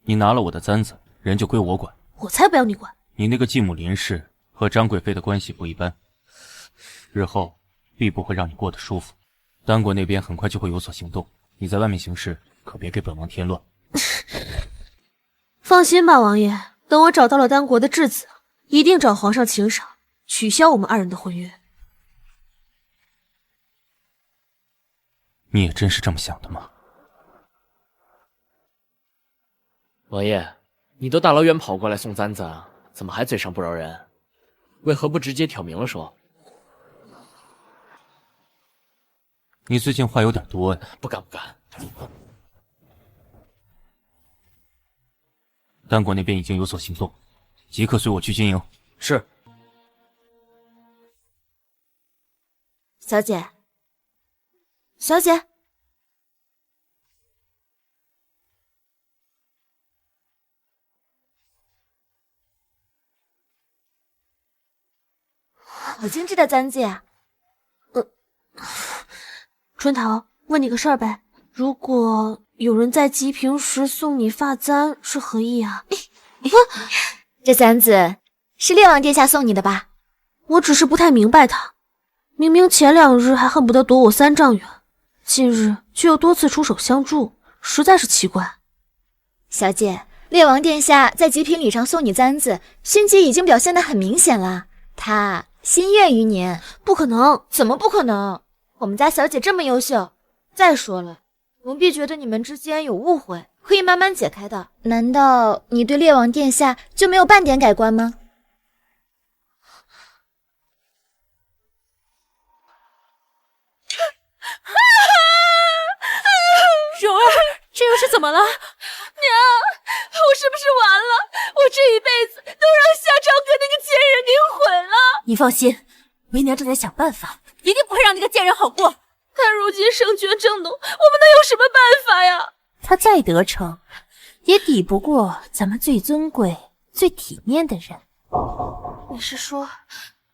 你拿了我的簪子，人就归我管。我才不要你管。你那个继母林氏和张贵妃的关系不一般，日后必不会让你过得舒服。丹国那边很快就会有所行动，你在外面行事可别给本王添乱。放心吧，王爷，等我找到了丹国的质子，一定找皇上请赏，取消我们二人的婚约。你也真是这么想的吗？王爷，你都大老远跑过来送簪子，怎么还嘴上不饶人？为何不直接挑明了说？你最近话有点多呀。不敢不敢。丹国那边已经有所行动，即刻随我去军营。是。小姐，小姐，好精致的簪子呀！春桃，问你个事儿呗，如果有人在吉平时送你发簪，是何意啊？这簪子是烈王殿下送你的吧？我只是不太明白他，明明前2日还恨不得躲我3丈远，近日却又多次出手相助，实在是奇怪。小姐，烈王殿下在吉平礼上送你簪子，心机已经表现得很明显了，他心悦于您。不可能！怎么不可能？我们家小姐这么优秀，再说了，奴婢觉得你们之间有误会，可以慢慢解开的。难道你对烈王殿下就没有半点改观吗？蓉儿，这又是怎么了？娘，我是不是完了？我这一辈子都让夏朝哥那个贱人给毁了。你放心，为娘正在想办法，一定不会让那个贱人好过。他如今声绝正浓，我们能有什么办法呀？他再得逞，也抵不过咱们最尊贵、最体面的人。你是说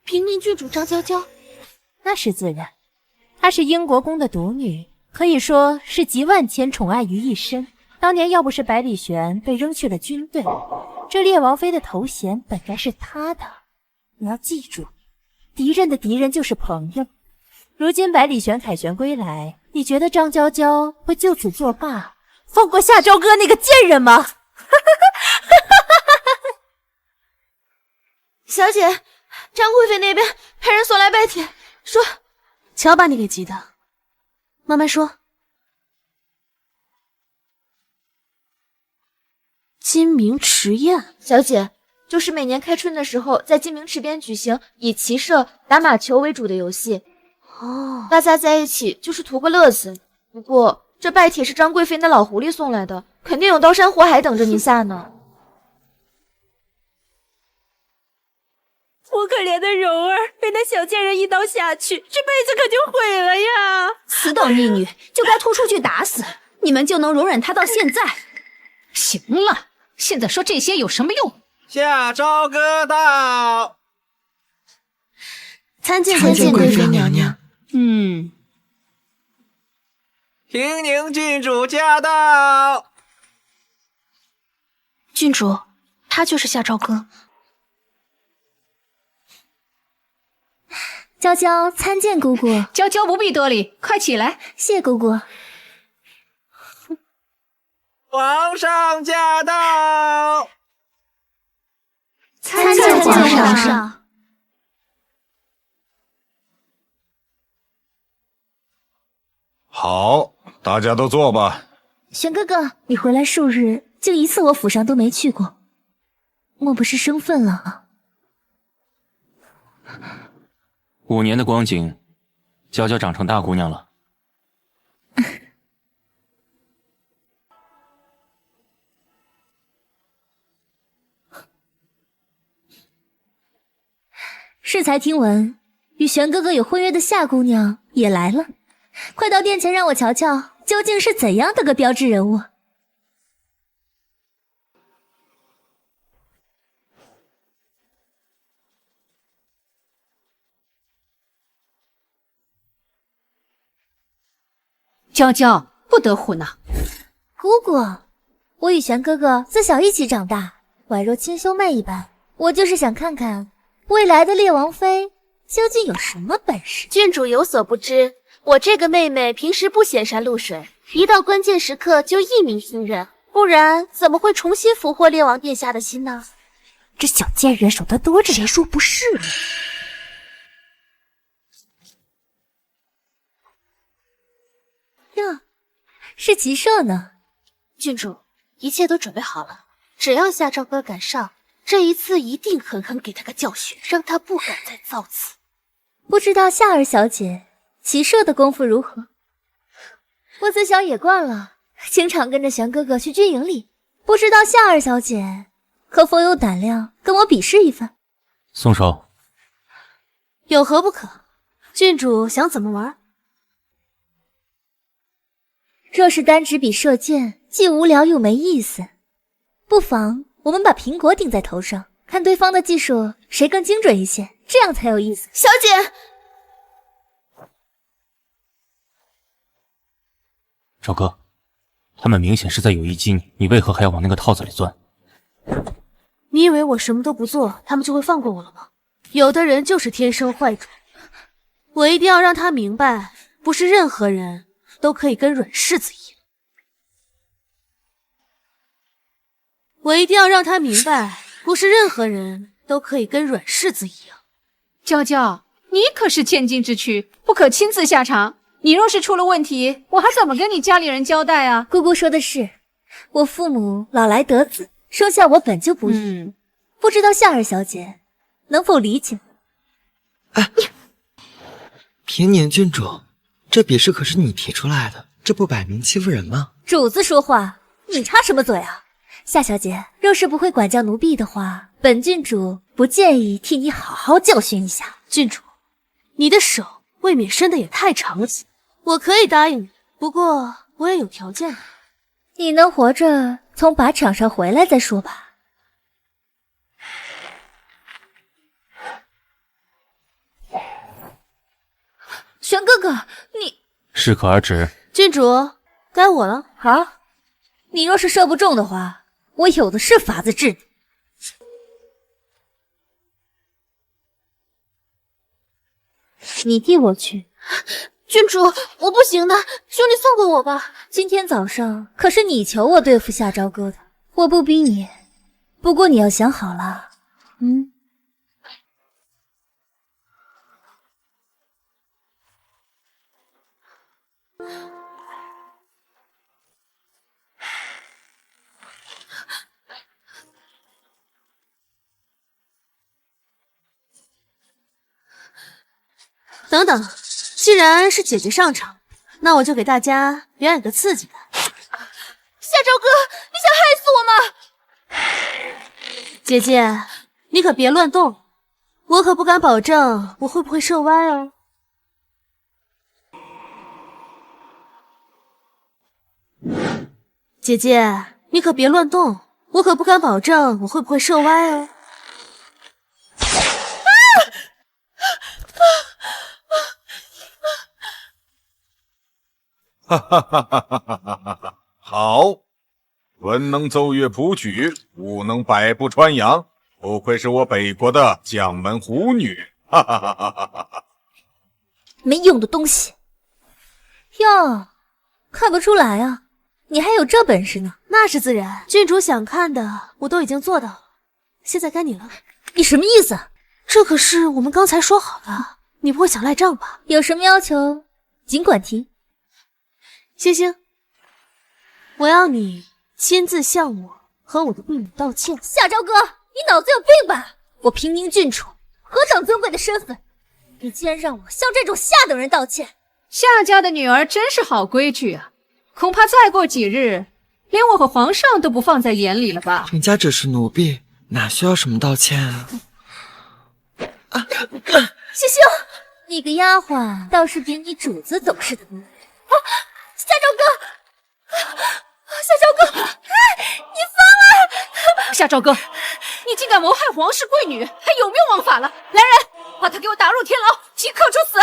平宁郡主张娇娇？那是自然，她是英国宫的独女，可以说是集万千宠爱于一身。当年要不是百里玄被扔去了军队，这烈王妃的头衔本该是她的。你要记住，敌人的敌人就是朋友。如今百里玄凯旋归来，你觉得张娇娇会就此作罢，放过夏朝哥那个贱人吗？小姐，张贵妃那边派人送来拜帖，说瞧把你给急的，慢慢说。金明池宴，小姐，就是每年开春的时候，在金明池边举行以骑射、打马球为主的游戏。哦，大家在一起就是图个乐子。不过这拜帖是张贵妃那老狐狸送来的，肯定有刀山火海等着你下呢。我可怜的蓉儿被那小贱人一刀下去，这辈子可就毁了呀！死等逆女就该拖出去打死，你们就能容忍她到现在？行了，现在说这些有什么用？夏朝哥到。参见贵妃娘娘。平宁郡主驾到。郡主，他就是夏朝歌。娇娇参见姑姑。娇娇不必多礼，快起来。谢姑姑。皇上驾到。参见皇上。好，大家都坐吧。玄哥哥，你回来数日，竟一次我府上都没去过，莫不是生分了啊？5年的光景，娇娇长成大姑娘了。适才听闻，与玄哥哥有婚约的夏姑娘也来了，快到殿前让我瞧瞧，究竟是怎样的个标志人物。娇娇不得胡闹。姑姑，我与玄哥哥自小一起长大，宛若亲兄妹一般。我就是想看看未来的列王妃究竟有什么本事。郡主有所不知，我这个妹妹平时不显山露水，一到关键时刻就一鸣惊人，不然怎么会重新俘获列王殿下的心呢？这小贱人手段多着，谁说不是呢？呀，是骑射呢。郡主，一切都准备好了，只要夏朝歌赶上，这一次一定狠狠给他个教训，让他不敢再造次。不知道夏儿小姐骑射的功夫如何？我自小也惯了，经常跟着玄哥哥去军营里。不知道夏儿小姐可否有胆量跟我比试一番？松手。有何不可？郡主想怎么玩？若是单只比射箭，既无聊又没意思，不妨我们把苹果顶在头上，看对方的技术谁更精准一些，这样才有意思。小姐，朝哥，他们明显是在有意激你，你为何还要往那个套子里钻？你以为我什么都不做，他们就会放过我了吗？有的人就是天生坏种，我一定要让他明白，不是任何人都可以跟软柿子一样。我一定要让他明白，不是任何人都可以跟软柿子一样。娇娇，你可是千金之躯，不可亲自下场。你若是出了问题，我还怎么跟你家里人交代啊？姑姑说的是，我父母老来得子，生下我本就不易，不知道夏儿小姐能否理解？平宁郡主，这比试可是你提出来的，这不摆明欺负人吗？主子说话，你插什么嘴啊？夏小姐，若是不会管教奴婢的话，本郡主不介意替你好好教训一下。郡主，你的手未免伸的也太长了些。我可以答应你，不过我也有条件。你能活着从靶场上回来再说吧。玄哥哥，你适可而止。郡主，该我了。好，你若是射不中的话，我有的是法子治你。你替我去。郡主，我不行的，兄弟放过我吧。今天早上可是你求我对付夏朝歌的，我不逼你。不过你要想好了，等等，既然是姐姐上场，那我就给大家表演个刺激的。夏朝歌，你想害死我吗？姐姐，你可别乱动，我可不敢保证我会不会射歪哦。姐姐，你可别乱动，我可不敢保证我会不会射歪哦。哈哈哈哈哈哈！好，文能奏乐谱曲，武能百步穿杨，不愧是我北国的将门虎女！哈哈哈哈哈哈！没用的东西！哟，看不出来啊，你还有这本事呢。那是自然，郡主想看的我都已经做到了，现在该你了。你什么意思？这可是我们刚才说好的，你不会想赖账吧？有什么要求，尽管提。星星，我要你亲自向我和我的婢女道歉。夏朝歌，你脑子有病吧？我平宁郡主，何等尊贵的身份，你竟然让我向这种下等人道歉！夏家的女儿真是好规矩啊，恐怕再过几日，连我和皇上都不放在眼里了吧？人家只是奴婢，哪需要什么道歉啊？星星，你个丫鬟倒是比你主子懂事的多。啊，夏朝歌，夏朝歌，你疯了！夏朝歌，你竟敢谋害皇室贵女，还有没有王法了？来人，把他给我打入天牢，即刻处死！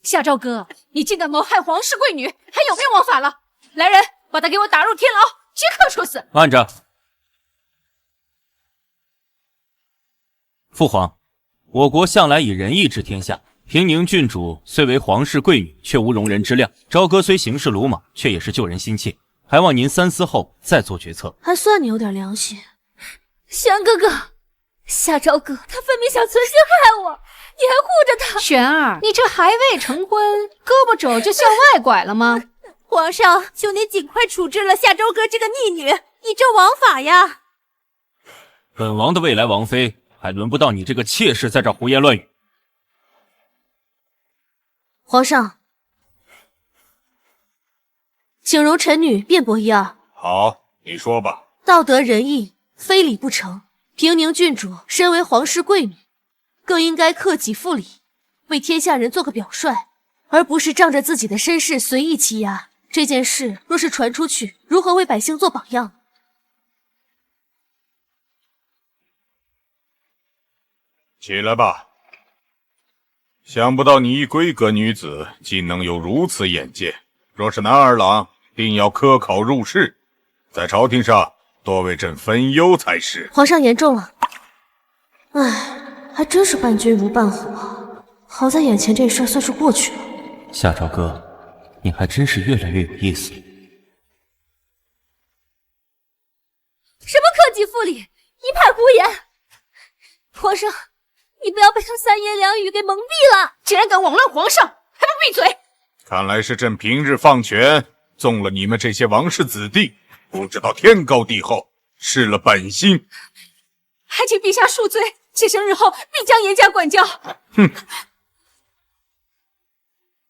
夏朝歌，你竟敢谋害皇室贵女，还有没有王法了？来人，把他给我打入天牢，即刻处死！慢着，父皇，我国向来以仁义治天下。平宁郡主虽为皇室贵女，却无容人之量。朝歌虽行事鲁莽，却也是救人心切，还望您三思后再做决策。还算你有点良心。玄哥哥，夏朝歌他分明想存心害我，你还护着他。玄儿，你这还未成婚，胳膊肘就向外拐了吗？皇上，求您尽快处置了夏朝歌这个逆女，以正王法呀！本王的未来王妃，还轮不到你这个妾室在这胡言乱语。皇上，请容臣女辩驳一二。好，你说吧。道德仁义，非礼不成。平宁郡主身为皇室贵女，更应该克己复礼，为天下人做个表率，而不是仗着自己的身世随意欺压。这件事若是传出去，如何为百姓做榜样？起来吧。想不到你一闺阁女子竟能有如此眼界，若是男儿郎，定要科考入仕，在朝廷上多为朕分忧才是。皇上言重了。唉，还真是伴君如伴虎啊。好在眼前这事算是过去了。夏朝歌，你还真是越来越有意思。什么克己复礼，一派胡言！皇上，你不要被他三言两语给蒙蔽了！竟然敢枉乱皇上，还不闭嘴！看来是朕平日放权，纵了你们这些王室子弟，不知道天高地厚，失了本心。还请陛下恕罪，妾身日后必将严加管教。哼！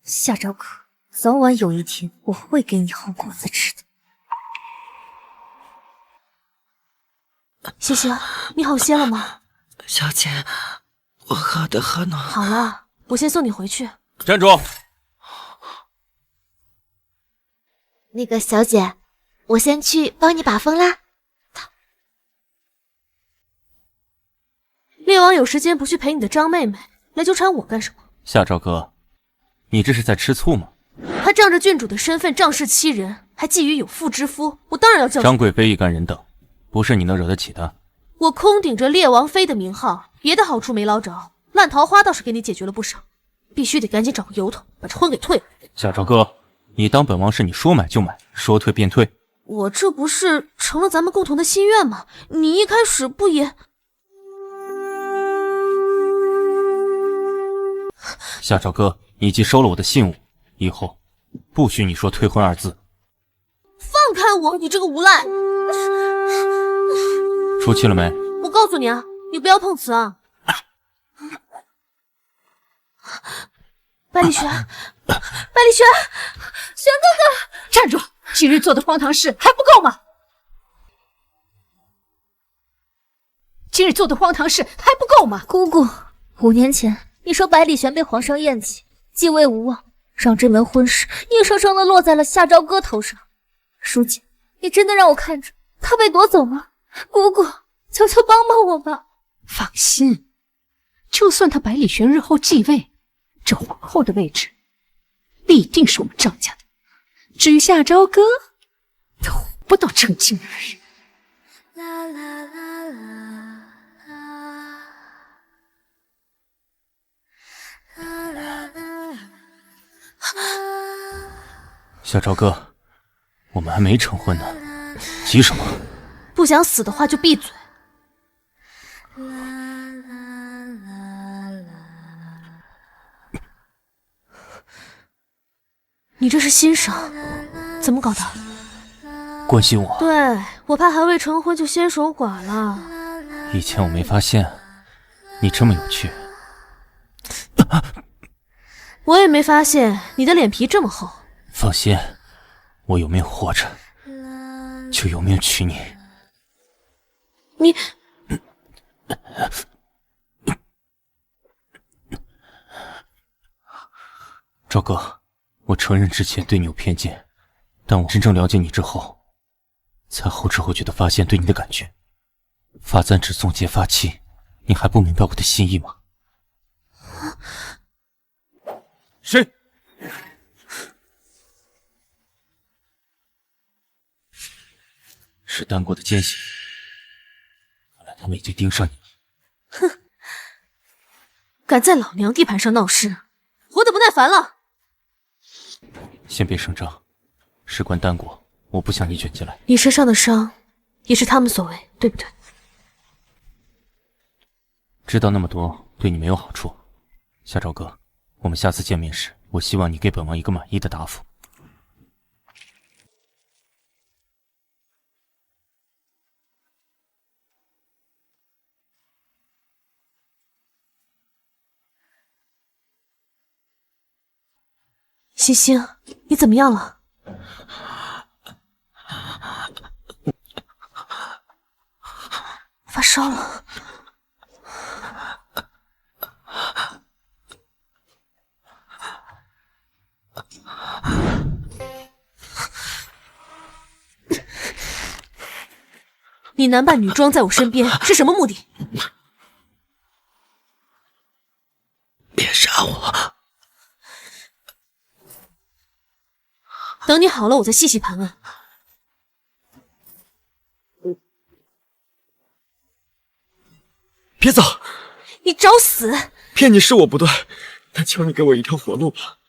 夏朝歌，早晚有一天我会给你好果子吃的。星星，你好些了吗？小姐，我喝的喝暖。好了，我先送你回去。站住！那个小姐，我先去帮你把风啦。烈王有时间不去陪你的张妹妹，来纠缠我干什么？夏朝歌，你这是在吃醋吗？他仗着郡主的身份仗势欺人，还觊觎有妇之夫，我当然要教训。张贵妃一干人等，不是你能惹得起的。我空顶着烈王妃的名号，别的好处没捞着，烂桃花倒是给你解决了不少。必须得赶紧找个由头，把这婚给退了。夏朝歌，你当本王是你说买就买，说退便退？我这不是成了咱们共同的心愿吗？你一开始不也……夏朝歌，你既收了我的信物，以后不许你说退婚二字。放开我，你这个无赖！出气了没？我告诉你啊，你不要碰瓷啊！百里玄，百里玄，玄哥哥，站住！今日做的荒唐事还不够吗？今日做的荒唐事还不够吗？姑姑，5年前你说百里玄被皇上厌弃，继位无望，让这门婚事硬生生的落在了夏朝歌头上。如今你真的让我看着他被夺走吗？姑姑，求求帮帮我吧！放心，就算他百里玄日后继位，这皇后的位置必定是我们赵家的。至于夏朝歌，他唬不到正经人。夏朝歌，我们还没成婚呢，急什么？不想死的话就闭嘴。你这是欣赏？怎么搞的？关心我？对，我怕还未成婚就先守寡了。以前我没发现你这么有趣。我也没发现你的脸皮这么厚。放心，我有命活着，就有命娶你。你赵哥，我承认之前对你有偏见，但我真正了解你之后，才后知后觉的发现对你的感觉。发簪只送结发妻，你还不明白我的心意吗？谁？是丹国的奸细，看来他们已经盯上你了。哼，敢在老娘地盘上闹事，活得不耐烦了。先别声张，事关丹国，我不想你卷进来。你身上的伤，也是他们所为，对不对？知道那么多对你没有好处。夏朝哥，我们下次见面时，我希望你给本王一个满意的答复。星星，你怎么样了？发烧了。你男扮女装在我身边是什么目的？别杀我！等你好了，我再细细盘问。别走！你找死！骗你是我不对，但求你给我一条活路吧。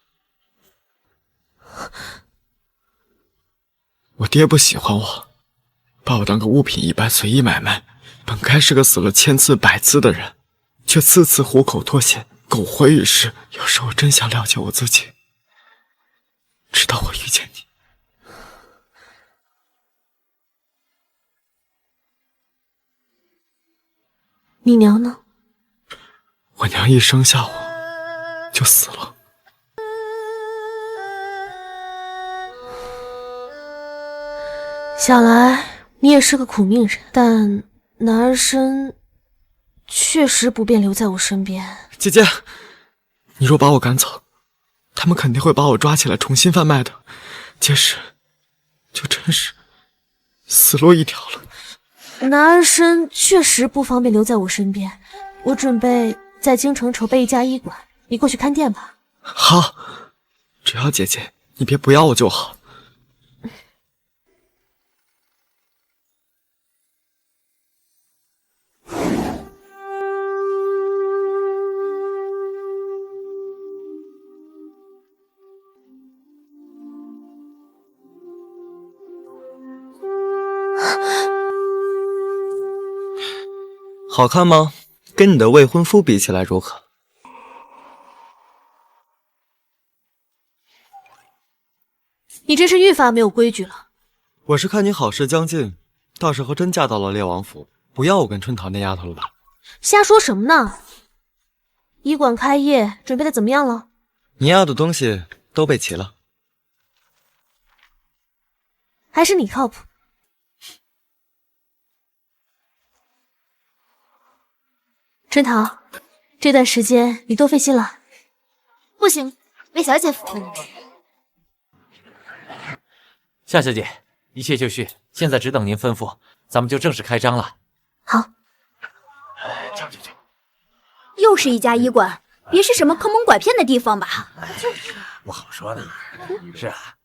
我爹不喜欢我，把我当个物品一般随意买卖。本该是个死了千次百次的人，却次次虎口脱险，苟活于世。有时我真想了解我自己，直到我遇见你。你娘呢？我娘一生下我就死了。想来你也是个苦命人，但男儿身确实不便留在我身边。姐姐，你若把我赶走，他们肯定会把我抓起来重新贩卖的，届时就真是死路一条了。男儿身确实不方便留在我身边，我准备在京城筹备一家医馆，你过去看店吧。好，只要姐姐你别不要我就好。好看吗？跟你的未婚夫比起来如何？你真是愈发没有规矩了。我是看你好事将近，到时候真嫁到了列王府，不要我跟春桃那丫头了吧？瞎说什么呢？医馆开业准备的怎么样了？你要的东西都备齐了。还是你靠谱。春桃，这段时间你多费心了。不行，为小姐服务。夏小姐，一切就绪，现在只等您吩咐，咱们就正式开张了。好。又是一家医馆，别是什么坑蒙拐骗的地方吧？不好说呢。是啊。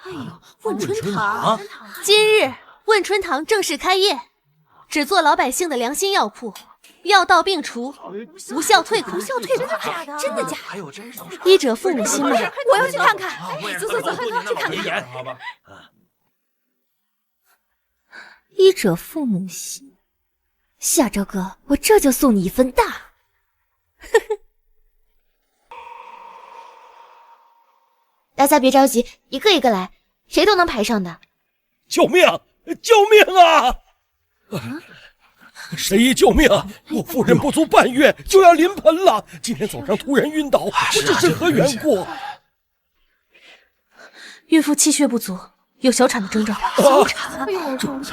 哎呦，问春堂，今日问春堂正式开业，只做老百姓的良心药铺，药到病除，无效退款。无效退款？假的？真的假的？还有真的？医者父母心嘛。我要去看看。走走走，去看看。好吧。医者父母心。夏朝哥，我这就送你一份大。呵呵。大家别着急，一个一个来，谁都能排上的。救命！救命啊！神医救命！我夫人不足半月就要临盆了，今天早上突然晕倒，不知是何缘故。孕妇气血不足，有小产的征兆。小产？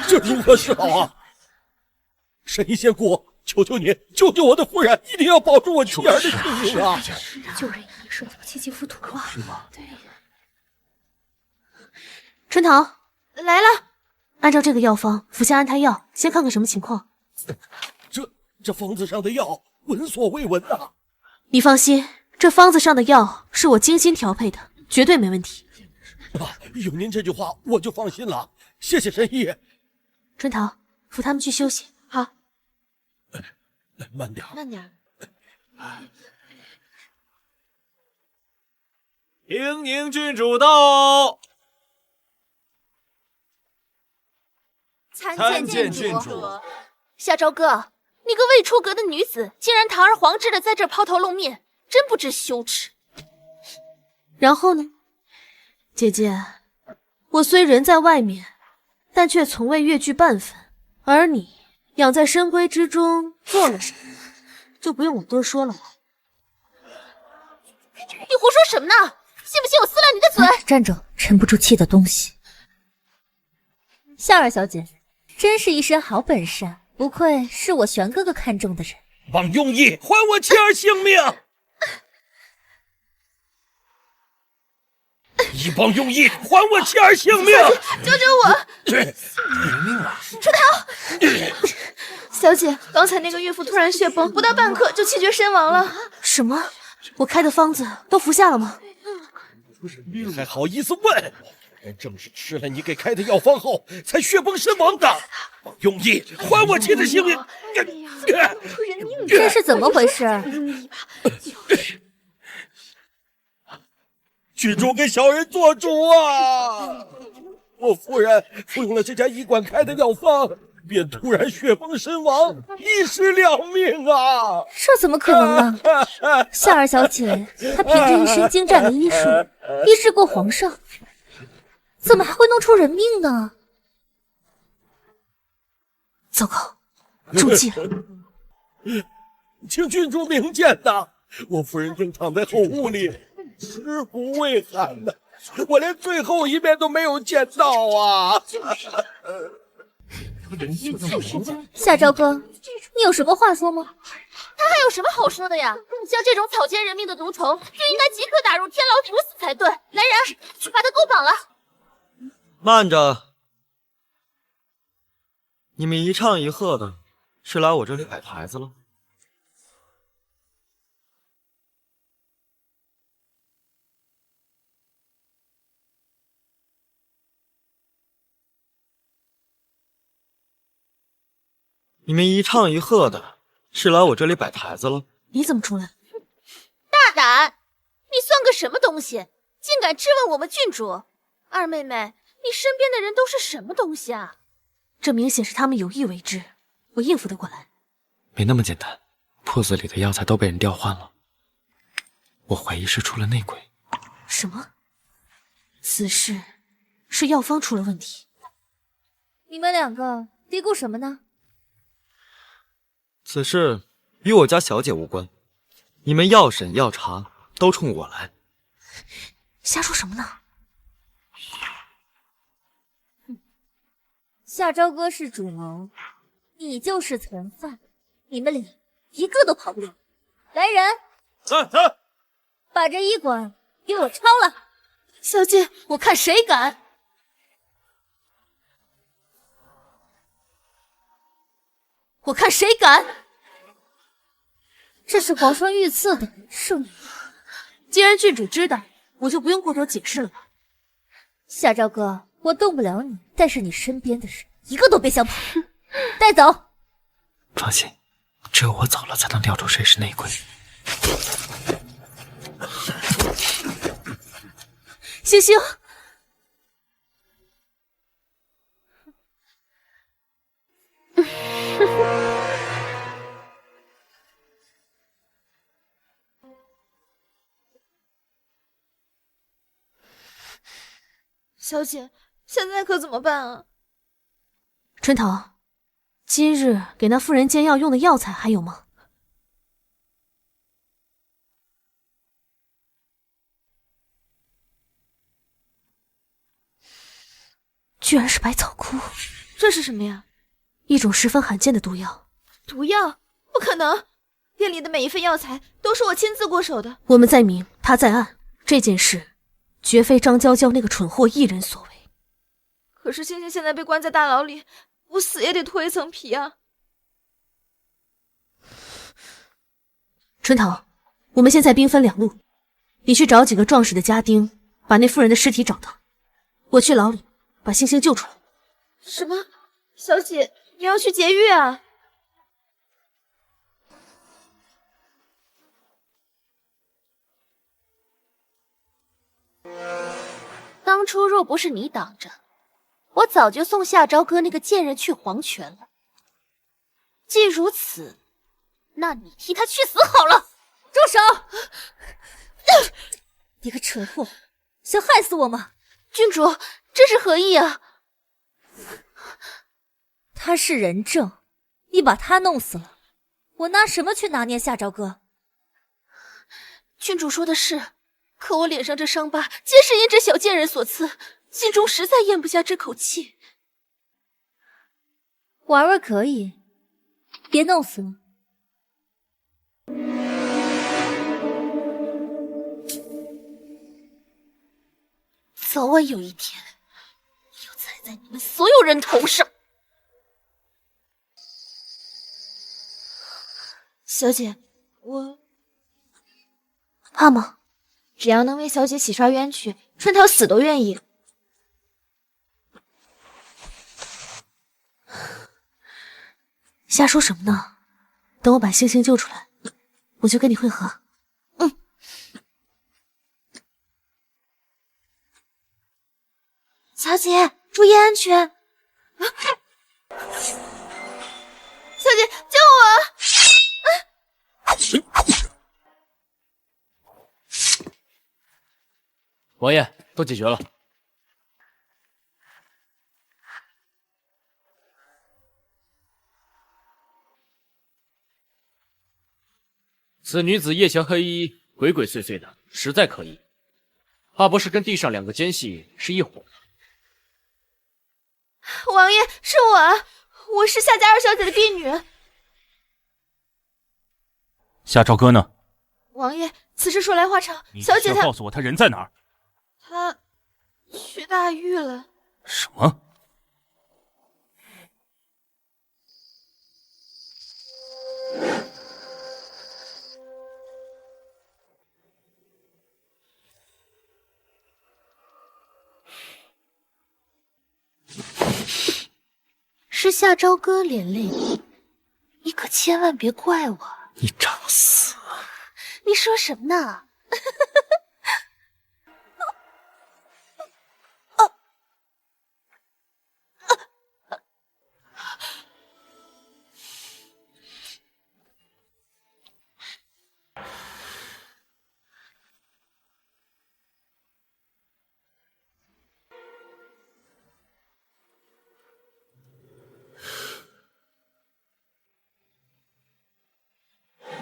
这如何是好啊？神医仙姑，求求你救救我的夫人，一定要保住我妻儿的性命啊！救人一命，切忌浮屠啊！是吗？对。春桃来了，按照这个药方服下安胎药，先看看什么情况。这方子上的药闻所未闻啊！你放心，这方子上的药是我精心调配的，绝对没问题。有您这句话，我就放心了。谢谢神医。春桃，扶他们去休息。好。慢点，慢点。平宁郡主到。参见郡主。夏朝哥，你个未出阁的女子，竟然堂而皇之的在这抛头露面，真不知羞耻。然后呢？姐姐，我虽人在外面，但却从未越剧半分。而你养在深闺之中做了什么，就不用我多说了吧。你胡说什么呢？信不信我撕烂你的嘴？站着，沉不住气的东西。夏儿小姐，真是一身好本事啊！不愧是我玄哥哥看中的人。王庸医，还我妻儿性命！一帮庸医，还我妻儿性命！救救我！没命了！春桃，小姐，刚才那个孕妇突然血崩，不到半刻就气绝身亡了。什么？我开的方子都服下了吗？你还好意思问？人正是吃了你给开的药方后，才血崩身亡的。庸医，还我妻的性命！这是怎么回事？郡主给小人做主啊！我夫人服用了这家医馆开的药方，便突然血崩身亡，一尸两命啊！这怎么可能呢？夏儿小姐，她凭着一身精湛的医术，医治过皇上，怎么还会弄出人命呢？糟糕，中计了！请郡主明鉴呐！我夫人正躺在后屋里，尸骨未寒呢，我连最后一面都没有见到啊！夏朝哥，你有什么话说吗？他还有什么好说的呀？像这种草菅人命的毒虫，就应该即刻打入天牢处死才对。来人，去把他勾绑了！慢着，你们一唱一和的，是来我这里摆台子了？你们一唱一和的，是来我这里摆台子了？你怎么出来？大胆！你算个什么东西，竟敢质问我们郡主？二妹妹，你身边的人都是什么东西啊？这明显是他们有意为之，我应付得过来。没那么简单，铺子里的药材都被人调换了，我怀疑是出了内鬼。什么？此事是药方出了问题？你们两个嘀咕什么呢？此事与我家小姐无关，你们要审要查都冲我来。瞎说什么呢？夏朝哥是主谋，你就是从犯，你们俩一个都跑不了。来人，把这医馆给我抄了！小姐，我看谁敢！我看谁敢！这是皇上御赐的圣女。既然郡主知道，我就不用过多解释了吧。夏朝歌，我动不了你，但是你身边的人一个都别想跑，带走。放心，只有我走了，才能料出谁是内鬼。星星，小姐，现在可怎么办啊？春桃，今日给那妇人煎药用的药材还有吗？居然是百草枯，这是什么呀？一种十分罕见的毒药。毒药？不可能！店里的每一份药材都是我亲自过手的。我们在明，他在暗，这件事绝非张娇娇那个蠢货一人所为。可是星星现在被关在大牢里，我死也得脱一层皮啊！春桃，我们现在兵分两路，你去找几个壮实的家丁，把那妇人的尸体找到；我去牢里把星星救出来。什么？小姐，你要去劫狱啊？当初若不是你挡着，我早就送夏朝歌那个贱人去黄泉了。既如此，那你替他去死好了。住手！你个蠢货，想害死我吗？郡主，这是何意啊？他是人证，你把他弄死了，我拿什么去拿捏夏朝歌？郡主说的是，可我脸上这伤疤皆是因这小贱人所赐，心中实在咽不下这口气。玩玩可以，别弄死我。早晚有一天，要踩在你们所有人头上。小姐，我怕吗？只要能为小姐洗刷冤屈，春桃死都愿意。瞎说什么呢？等我把星星救出来，我就跟你会合。小姐，注意安全！小姐，救我！王爷，都解决了。此女子夜行黑衣，鬼鬼祟祟的，实在可疑。怕不是跟地上两个奸细是一伙的。王爷，是我，我是夏家二小姐的婢女。夏朝歌呢？王爷，此事说来话长，你小姐她要告诉我他人在哪儿？她去大狱了。什么？是夏朝歌连累你，你可千万别怪我。你找死！你说什么呢？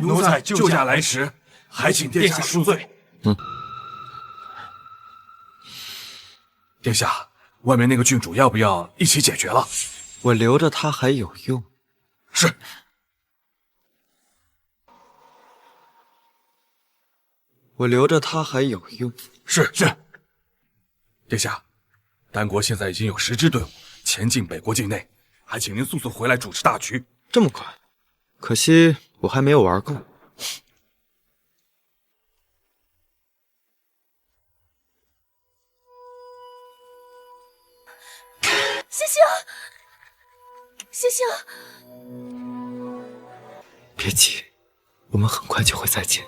奴才救驾来迟，还请殿下恕罪。殿下，外面那个郡主要不要一起解决了？我留着他还有用。是。我留着他还有用。是。殿下，丹国现在已经有10支队伍前进北国境内，还请您速速回来主持大局，这么快？可惜我还没有玩够。星星，别急，我们很快就会再见。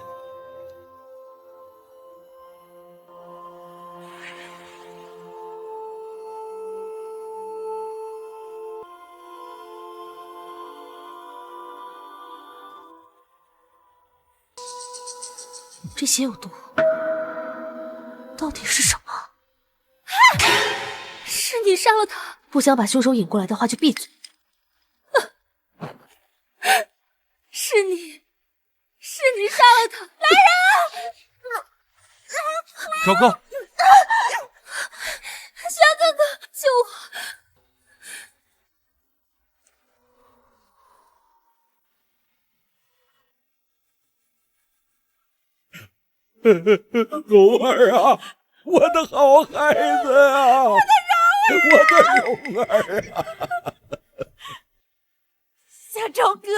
这血有毒，到底是什么？是你杀了他！不想把凶手引过来的话，就闭嘴。是你杀了他！来人啊！赵哥，夏哥哥，救我！蓉儿啊，我的好孩子啊！我的蓉儿啊！夏朝哥，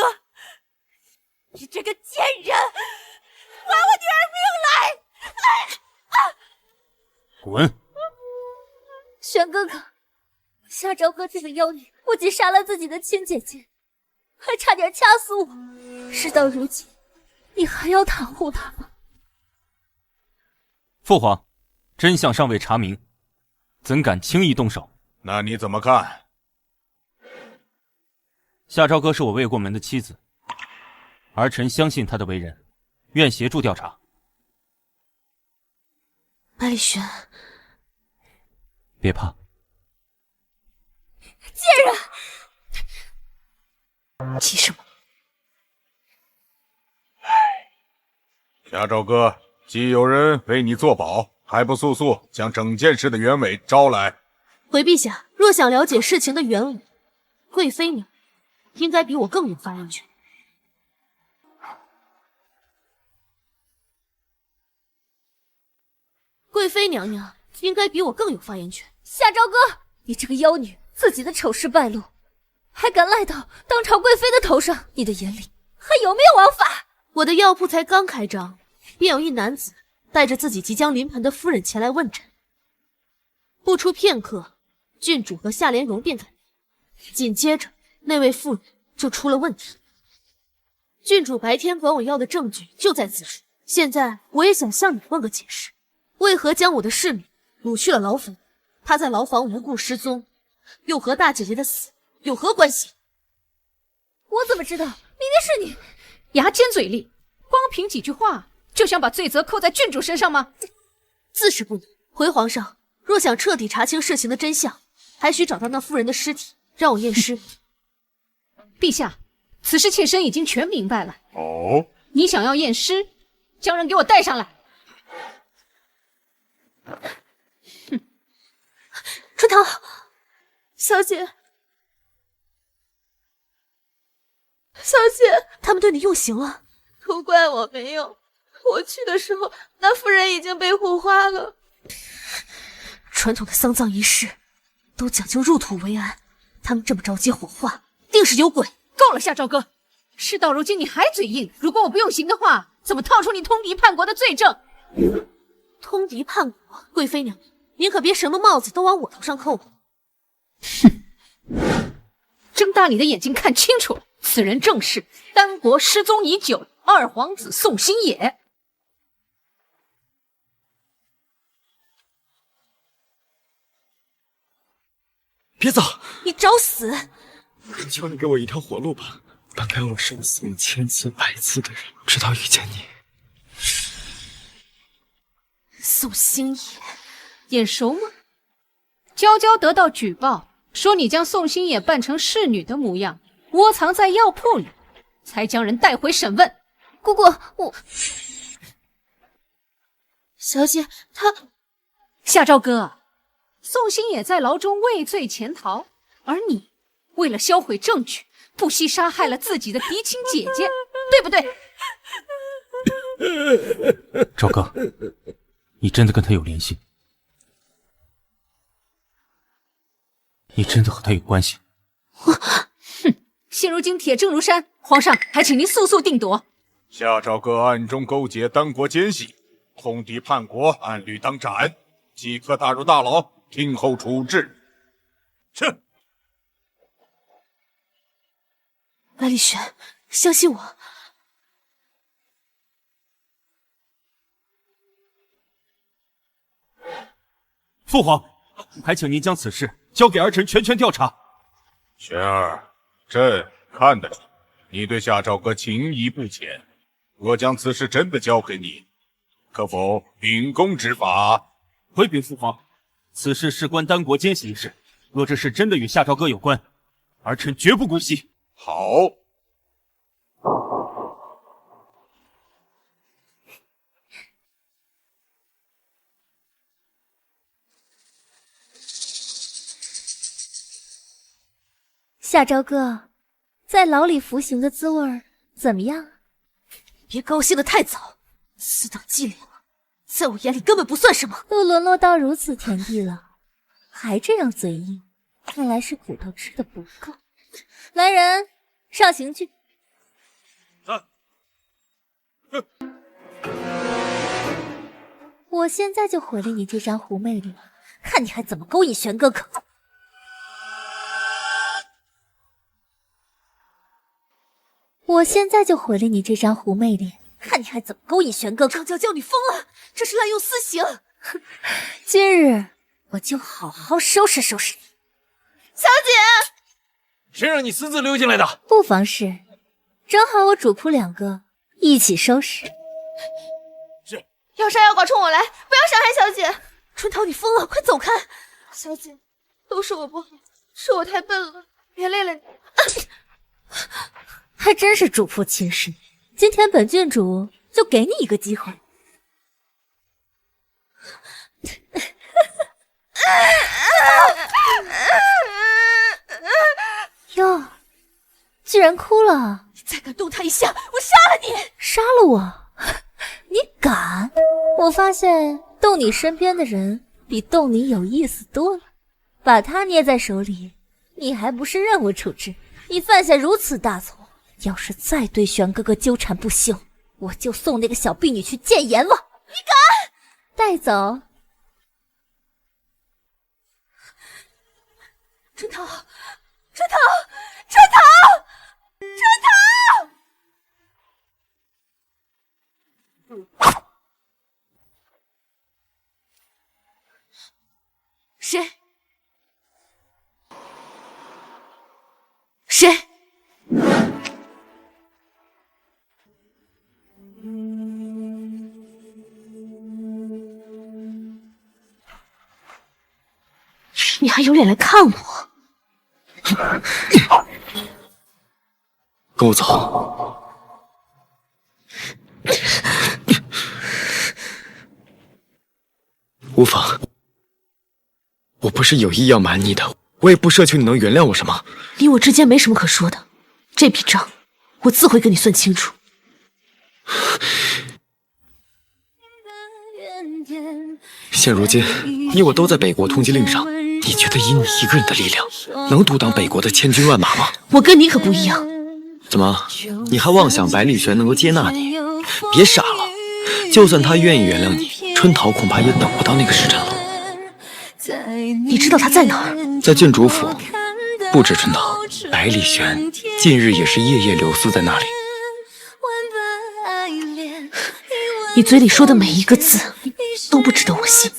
你这个贱人，还我女儿命来！滚！玄哥哥，夏朝哥这个妖女不仅杀了自己的亲姐姐，还差点掐死我。事到如今，你还要袒护她吗？父皇，真相尚未查明，怎敢轻易动手？那你怎么看？夏朝歌是我未过门的妻子，儿臣相信他的为人，愿协助调查。百里玄，别怕。贱人！急什么？夏朝歌，既有人为你作保，还不速速将整件事的原委招来？回陛下，若想了解事情的原委，贵妃娘应该比我更有发言权。贵妃娘娘应该比我更有发言权。夏朝歌，你这个妖女，自己的丑事败露，还敢赖到当朝贵妃的头上，你的眼里还有没有王法？我的药铺才刚开张，便有一男子带着自己即将临盆的夫人前来问诊。不出片刻，郡主和夏莲蓉便赶来，紧接着那位妇人就出了问题。郡主白天管我要的证据就在此处，现在我也想向你问个解释，为何将我的侍女掳去了牢房？她在牢房无故失踪，又和大姐姐的死有何关系？我怎么知道？明明是你！牙尖嘴利，光凭几句话就想把罪责扣在郡主身上吗？自是不能。回皇上，若想彻底查清事情的真相，还需找到那妇人的尸体，让我验尸。陛下，此事妾身已经全明白了。哦，你想要验尸，将人给我带上来。春桃，小姐，小姐，他们对你用刑了，都怪我没用。我去的时候，那妇人已经被火化了。传统的丧葬仪式都讲究入土为安，他们这么着急火化，定是有鬼。够了，夏朝歌，事到如今你还嘴硬。如果我不用刑的话，怎么套出你通敌叛国的罪证？通敌叛国，贵妃娘娘，您可别什么帽子都往我头上扣。哼，睁大你的眼睛看清楚了，此人正是丹国失踪已久的二皇子宋兴野。别走！你找死！求你给我一条活路吧，本该我生死千次百次的人，直到遇见你。宋兴野，眼熟吗？娇娇得到举报，说你将宋兴野扮成侍女的模样，窝藏在药铺里，才将人带回审问。姑姑，我……小姐，他……夏朝歌，宋兴野在牢中畏罪潜逃，而你为了销毁证据，不惜杀害了自己的嫡亲姐姐，对不对？赵哥，你真的跟他有联系？你真的和他有关系？哼，现如今铁证如山，皇上还请您速速定夺。夏朝歌暗中勾结丹国奸细，通敌叛国，按律当斩，即刻打入大牢，听候处置。是。百里玄，相信我。父皇，还请您将此事交给儿臣全权调查。玄儿，朕看得出你对夏朝歌情谊不浅，我将此事真的交给你，可否秉公执法？回禀父皇，此事事关丹国奸细一事，若这事真的与夏朝歌有关，儿臣绝不姑息。好。夏朝歌，在牢里服刑的滋味怎么样？别高兴得太早，此等伎俩，在我眼里根本不算什么。都沦落到如此田地了，还这样嘴硬，看来是骨头吃的不够。来人，上刑具。我现在就毁了你这张狐媚脸，看你还怎么勾引玄哥哥。我现在就毁了你这张狐媚脸，看你还怎么勾引玄哥哥。张娇娇，你疯了，这是滥用私刑。今日我就好好收拾收拾你。小姐，谁让你私自溜进来的？不妨事，正好我主仆两个一起收拾。是，要杀要剐冲我来，不要伤害小姐。春桃，你疯了，快走开！小姐，都是我不好，是我太笨了，原谅了你。还真是主仆亲事，今天本郡主就给你一个机会。哟，居然哭了！你再敢动他一下，我杀了你！杀了我？你敢？我发现动你身边的人比动你有意思多了。把他捏在手里，你还不是任务处置？你犯下如此大错，要是再对玄哥哥纠缠不休，我就送那个小婢女去见阎王！你敢？带走。春桃，春桃，春桃，春桃！谁？谁？你还有脸来看我？跟我走。无妨，我不是有意要瞒你的，我也不奢求你能原谅我什么。你我之间没什么可说的，这笔账我自会跟你算清楚。现如今你我都在北国通缉令上，你觉得以你一个人的力量能独挡北国的千军万马吗？我跟你可不一样。怎么，你还妄想百里玄能够接纳你？别傻了，就算他愿意原谅你，春桃恐怕也等不到那个时辰了。你知道他在哪儿？在郡主府。不止春桃，百里玄近日也是夜夜留宿在那里。你嘴里说的每一个字都不值得我信。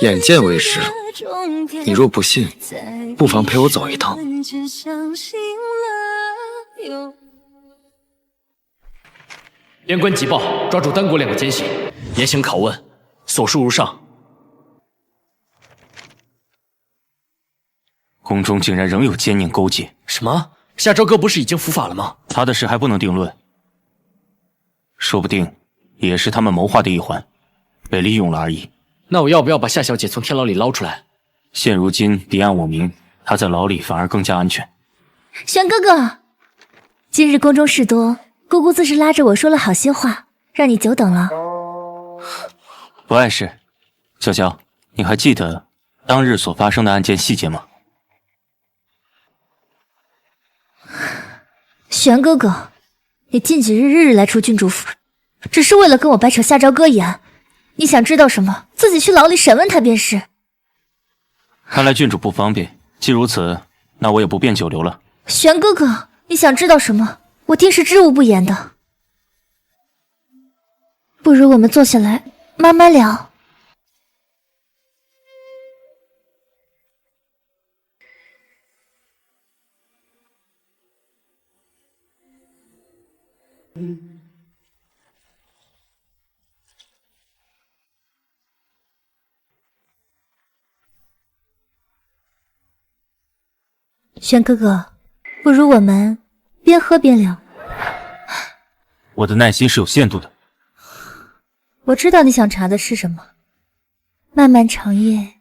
眼见为实，你若不信，不妨陪我走一趟。边关急报，抓住丹国2个奸细，严刑拷问，所述如上。宫中竟然仍有奸佞勾结。什么？夏朝歌不是已经伏法了吗？他的事还不能定论，说不定也是他们谋划的一环，被利用了而已。那我要不要把夏小姐从天牢里捞出来？现如今敌暗我明，她在牢里反而更加安全。玄哥哥，今日宫中事多，姑姑自是拉着我说了好些话，让你久等了。不碍事。娇娇，你还记得当日所发生的案件细节吗？玄哥哥，你近几日日来出郡主府，只是为了跟我掰扯夏朝歌一案。你想知道什么，自己去牢里审问他便是。看来郡主不方便，既如此，那我也不便久留了。玄哥哥，你想知道什么，我定是知无不言的。不如我们坐下来慢慢聊。玄哥哥，不如我们边喝边聊。我的耐心是有限度的。我知道你想查的是什么。漫漫长夜，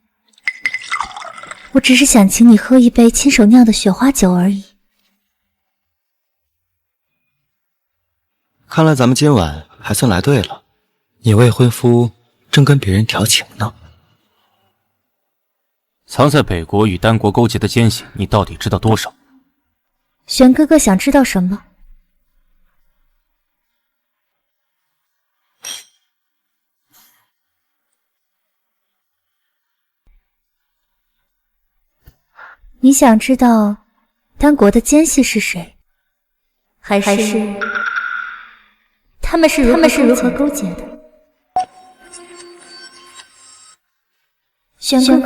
我只是想请你喝一杯亲手酿的雪花酒而已。看来咱们今晚还算来对了。你未婚夫正跟别人调情呢。藏在北国与丹国勾结的奸细，你到底知道多少？玄哥哥想知道什么？你想知道丹国的奸细是谁，还是他们是如何勾结的？玄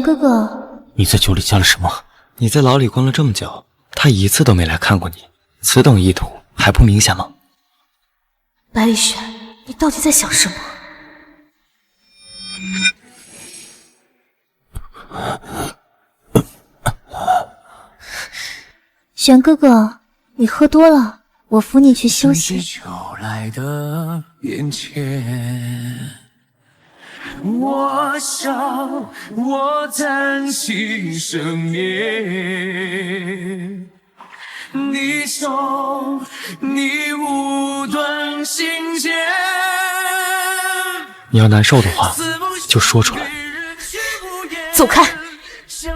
哥哥，你在酒里加了什么？你在牢里关了这么久，他一次都没来看过你，此等意图还不明显吗？百里玄，你到底在想什么？玄哥哥，你喝多了，我扶你去休息。来的眼前，我笑，我叹息生灭。你手，你无端心间。你要难受的话，就说出来。走开！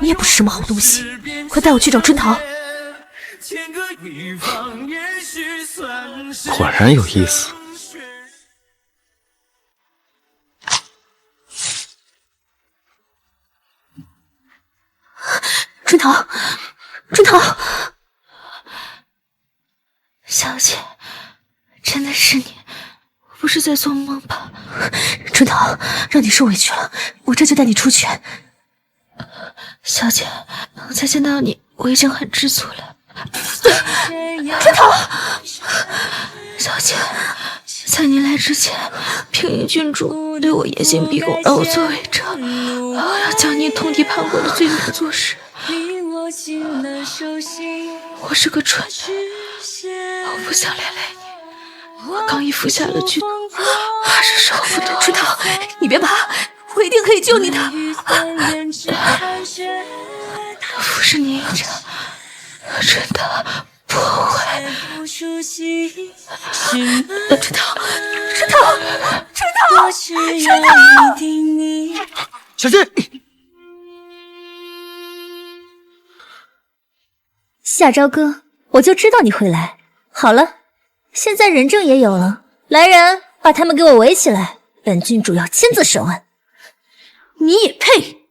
你也不是什么好东西，快带我去找春桃。果然有意思。春桃，春桃，小姐，真的是你，我不是在做梦吧？春桃，让你受委屈了，我这就带你出去。小姐，刚才见到你，我已经很知足了。春桃，小姐，在你来之前，平阴郡主对我严刑逼供，让我做伪证，我要将你通敌叛国的罪名做实。我是个蠢人，我不想连累你。我刚一服下了剧毒，怕是受不了。春桃，你别怕，我一定可以救你的。服侍你一场，真的不会。春桃，春桃，春桃，春桃，小心！夏朝歌，我就知道你会来。好了，现在人证也有了，来人，把他们给我围起来，本郡主要亲自审问。你也配？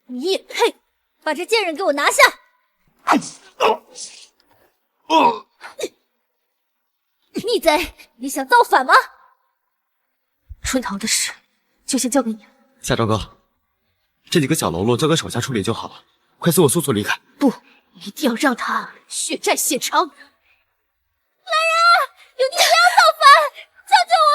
你也配？把这贱人给我拿下！逆贼，你想造反吗？春桃的事就先交给你了。夏朝歌，这几个小喽啰交给手下处理就好了，快随我速速离开。不，一定要让他血债血偿。来人，有逆贼要造反，救救我！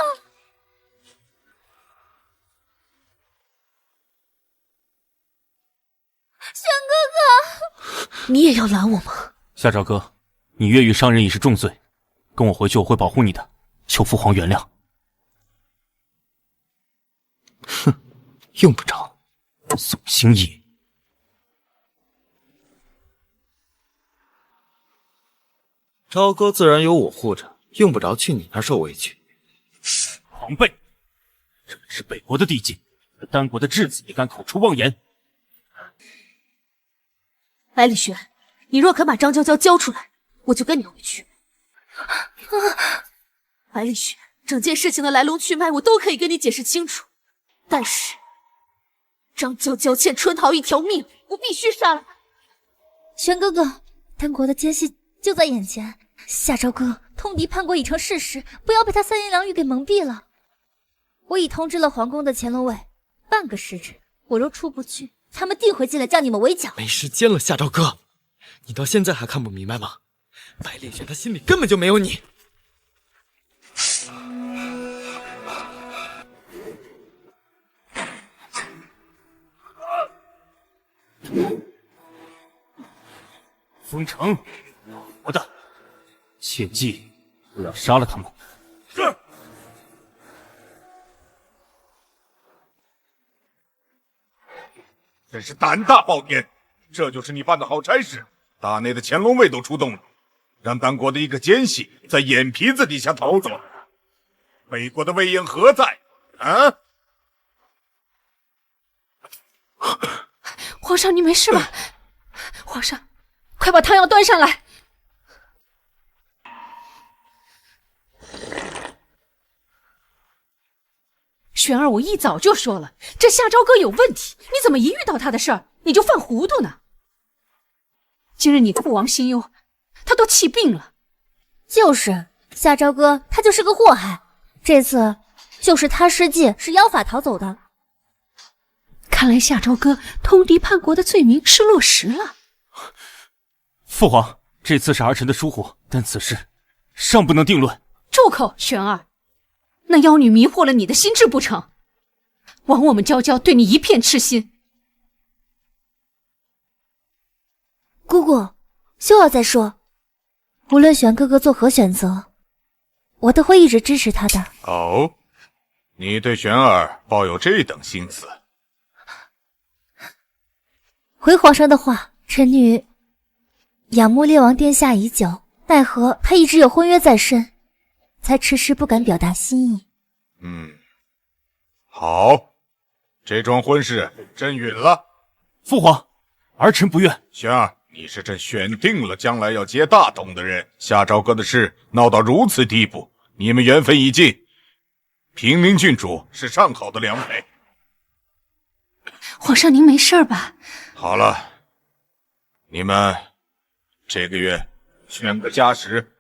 玄哥哥，你也要拦我吗？夏朝歌，你越狱伤人已是重罪，跟我回去，我会保护你的，求父皇原谅。哼，用不着。宋兴义，朝歌自然有我护着，用不着去你那儿受委屈。狂悖！这里是北国的地界，丹国的质子也敢口出妄言。百里玄，你若肯把张娇娇交出来，我就跟你回去。百里雪，整件事情的来龙去脉我都可以跟你解释清楚，但是张娇娇欠春桃一条命，我必须杀了她。玄哥哥，丹国的奸细就在眼前，夏朝歌通敌叛国已成事实，不要被他三言两语给蒙蔽了。我已通知了皇宫的乾隆卫，半个时辰，我若出不去，他们定会进来将你们围剿。没时间了，夏朝歌，你到现在还看不明白吗？百里玄他心里根本就没有你。封城，我的，切记不要杀了他们。是。真是胆大包天，这就是你办的好差事。大内的乾隆卫都出动了，让丹国的一个奸细在眼皮子底下逃走。北国的威严何在？啊！皇上，你没事吧？皇上，快把汤药端上来。玄儿，我一早就说了，这夏朝歌有问题，你怎么一遇到他的事儿你就犯糊涂呢？今日你父王心忧，他都气病了。就是夏朝歌，他就是个祸害。这次就是他失计，是妖法逃走的。看来夏朝歌通敌叛国的罪名是落实了。父皇，这次是儿臣的疏忽，但此事尚不能定论。住口，玄儿！那妖女迷惑了你的心智不成？枉我们娇娇对你一片痴心。姑姑，休要再说。无论玄哥哥做何选择，我都会一直支持他的。哦，你对玄儿抱有这等心思？回皇上的话，臣女仰慕烈王殿下已久，奈何他一直有婚约在身，才迟迟不敢表达心意。好，这桩婚事朕允了。父皇，儿臣不愿。玄儿，你是朕选定了将来要接大统的人，夏朝歌的事闹到如此地步，你们缘分已尽。平宁郡主是上好的良配。皇上您没事吧？好了，你们这个月选个佳时，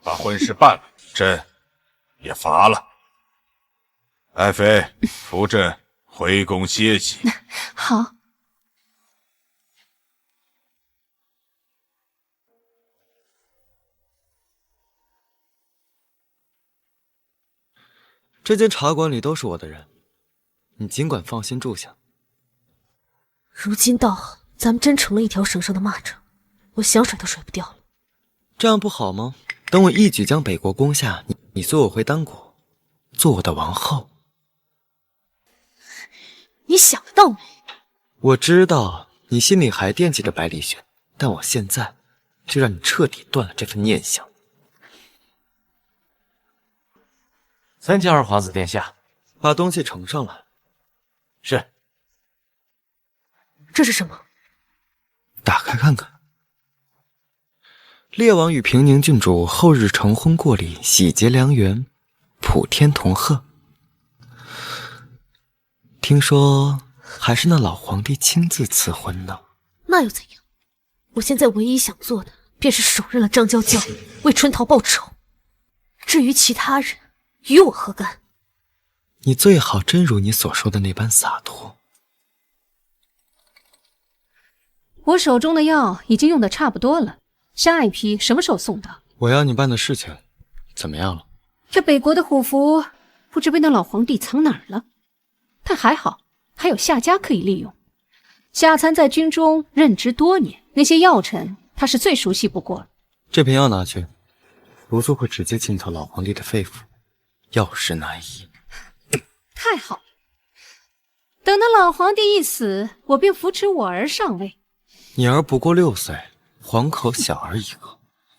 把婚事办了，朕也乏了。爱妃，扶朕回宫歇息。好。这间茶馆里都是我的人，你尽管放心住下。如今到咱们真成了一条绳上的蚂蚱，我想甩都甩不掉了。这样不好吗？等我一举将北国攻下，你随我回丹国，做我的王后。你想得到没？我知道你心里还惦记着百里玄，但我现在就让你彻底断了这份念想。参见二皇子殿下。把东西呈上来。是。这是什么？打开看看。烈王与平宁郡主后日成婚过礼，喜结良缘，普天同贺。听说还是那老皇帝亲自赐婚呢。那又怎样？我现在唯一想做的便是手刃了张娇娇，为春桃报仇。至于其他人，与我何干？你最好真如你所说的那般洒脱。我手中的药已经用的差不多了，下一批什么时候送到？我要你办的事情怎么样了？这北国的虎符不知被那老皇帝藏哪儿了，但还好还有夏家可以利用。夏参在军中任职多年，那些药尘他是最熟悉不过了。这瓶药拿去，如素会直接浸透老皇帝的肺腑，药石难移。太好了，等那老皇帝一死，我便扶持我儿上位。你儿不过6岁，皇口小儿一个，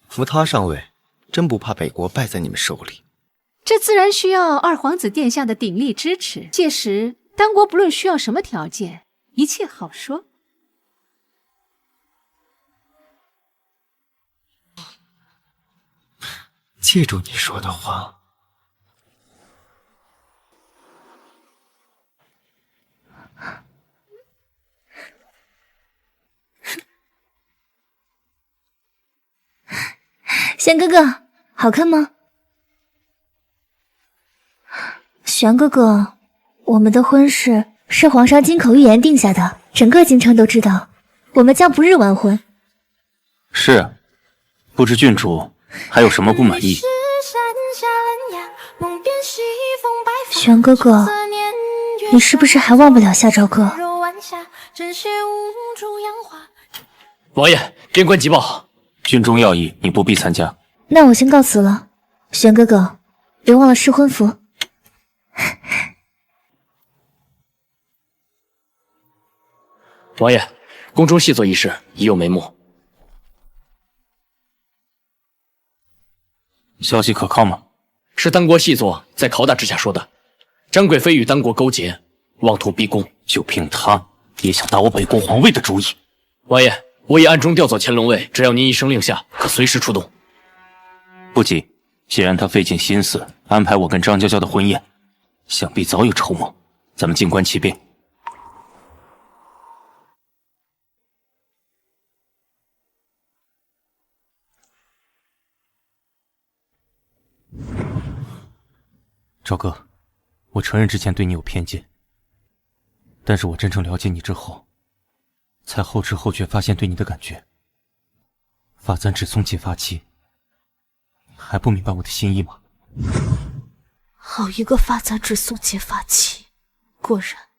扶他上位，真不怕北国败在你们手里。这自然需要二皇子殿下的鼎力支持，届时丹国不论需要什么条件，一切好说。记住你说的话。玄哥哥，好看吗？玄哥哥，我们的婚事是皇上金口玉言定下的，整个京城都知道，我们将不日完婚。是，不知郡主还有什么不满意？玄哥哥，你是不是还忘不了夏朝歌？王爷，边关急报，军中要义，你不必参加。那我先告辞了，玄哥哥，别忘了试婚服。王爷，宫中细作一事已有眉目。消息可靠吗？是丹国细作在拷打之下说的，张贵妃与丹国勾结，妄图逼宫。就凭他也想打我北国皇位的主意？王爷，我已暗中调走乾隆卫，只要您一声令下，可随时出动。不急，既然他费尽心思安排我跟张娇娇的婚宴，想必早有筹谋。咱们静观其变。赵哥，我承认之前对你有偏见，但是我真正了解你之后，才后知后觉发现对你的感觉。发簪只送结发期，还不明白我的心意吗？好一个发簪只送结发期，果然，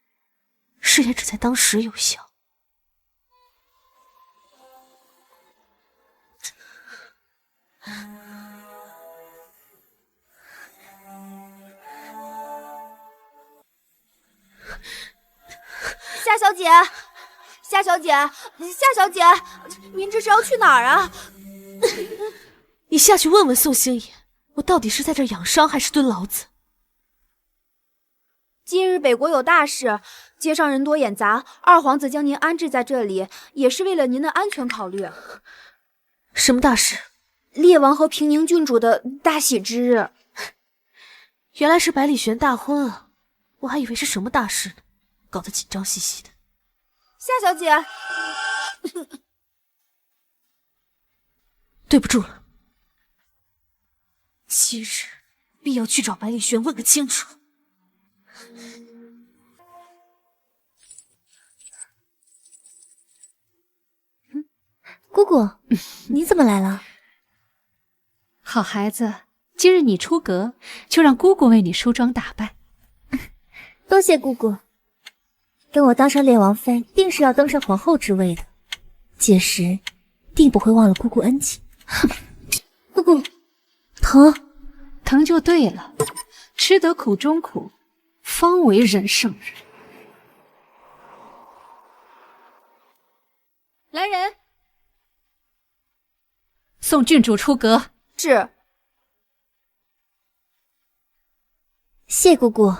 誓言只在当时有效。夏小姐，夏小姐，夏小姐，您这是要去哪儿啊？你下去问问宋星野，我到底是在这养伤还是蹲牢子？今日北国有大事，街上人多眼杂，二皇子将您安置在这里，也是为了您的安全考虑。什么大事？烈王和平宁郡主的大喜之日。原来是百里玄大婚啊！我还以为是什么大事呢，搞得紧张兮兮的。夏小姐，对不住了，今日必要去找百里玄问个清楚。姑姑，你怎么来了？好孩子，今日你出阁，就让姑姑为你梳妆打扮。多谢姑姑。等我当上烈王妃，定是要登上皇后之位的，届时定不会忘了姑姑恩情。姑姑，疼，疼就对了，吃得苦中苦，方为人上人。来人，送郡主出阁。是。谢姑姑。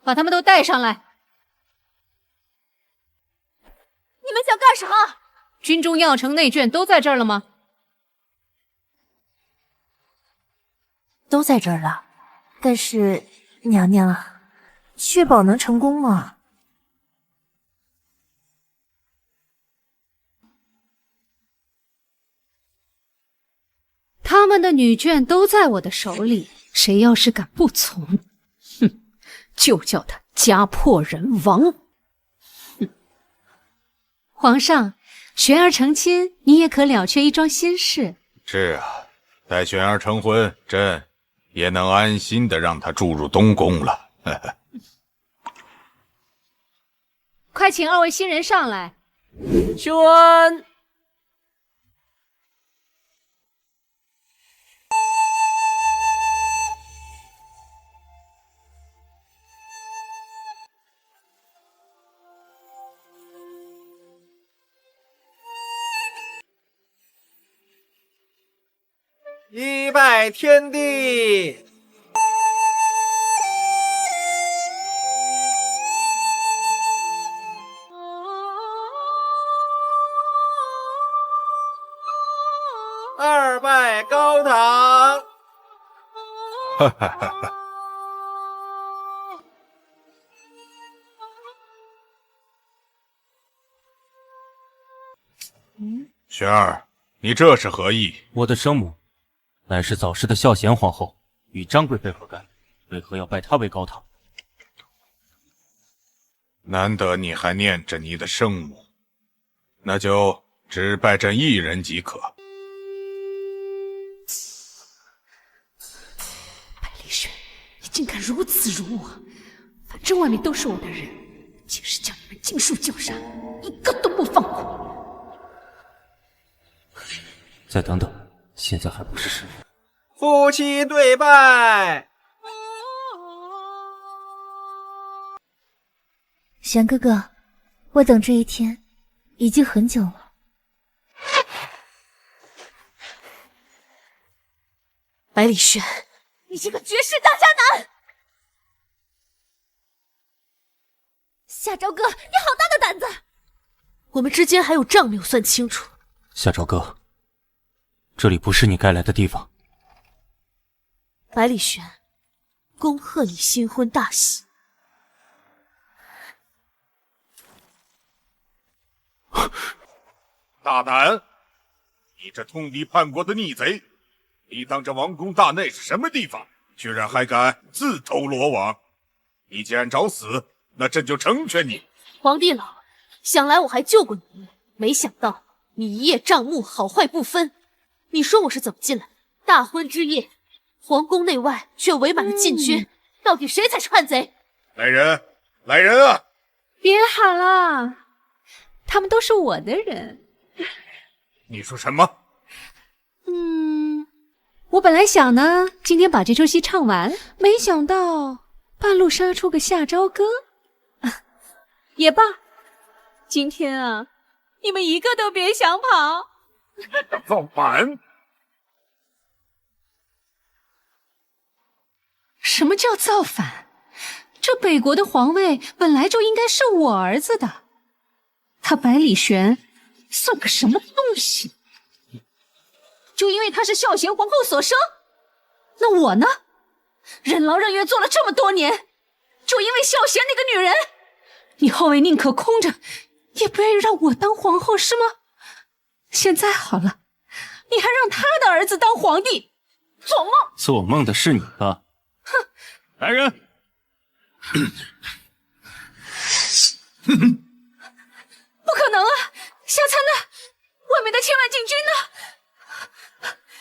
把他们都带上来。你们想干什么？军中要城内眷都在这儿了吗？都在这儿了，但是娘娘啊，确保能成功吗？他们的女眷都在我的手里，谁要是敢不从，哼，就叫他家破人亡。哼，皇上，玄儿成亲，你也可了却一桩心事。是啊，待玄儿成婚，朕也能安心的让她住入东宫了。快请二位新人上来。宣恩。一拜天地，二拜高堂。哈哈哈哈。玄儿，你这是何意？我的生母乃是早逝的孝贤皇后，与张贵妃何干？为何要拜她为高堂？难得你还念着你的生母，那就只拜朕一人即可。百里轩，你竟敢如此辱我！反正外面都是我的人，即使将你们尽数绞杀，一个都不放过。再等等，现在还不是时候。夫妻对拜。玄哥哥，我等这一天已经很久了。百里轩，你这个绝世大渣男！夏朝哥，你好大的胆子！我们之间还有账没有算清楚。夏朝哥，这里不是你该来的地方。百里轩，恭贺你新婚大喜。大胆！你这通敌叛国的逆贼，你当这王宫大内是什么地方？居然还敢自投罗网！你既然找死，那朕就成全你。皇帝老，想来我还救过你，没想到你一叶障目，好坏不分。你说我是怎么进来？大婚之夜，皇宫内外却围满了禁军，到底谁才是叛贼？来人，来人啊！别喊了，他们都是我的人。你说什么？我本来想呢，今天把这出戏唱完，没想到半路杀出个夏朝歌。也罢，今天啊，你们一个都别想跑。造反！什么叫造反？这北国的皇位本来就应该是我儿子的，他百里玄算个什么东西？就因为他是孝贤皇后所生？那我呢？任劳任怨做了这么多年，就因为孝贤那个女人？你后位宁可空着，也不愿意让我当皇后是吗？现在好了，你还让他的儿子当皇帝，做梦！做梦的是你吧？哼！来人！不可能啊！夏参呢？外面的千万禁军呢？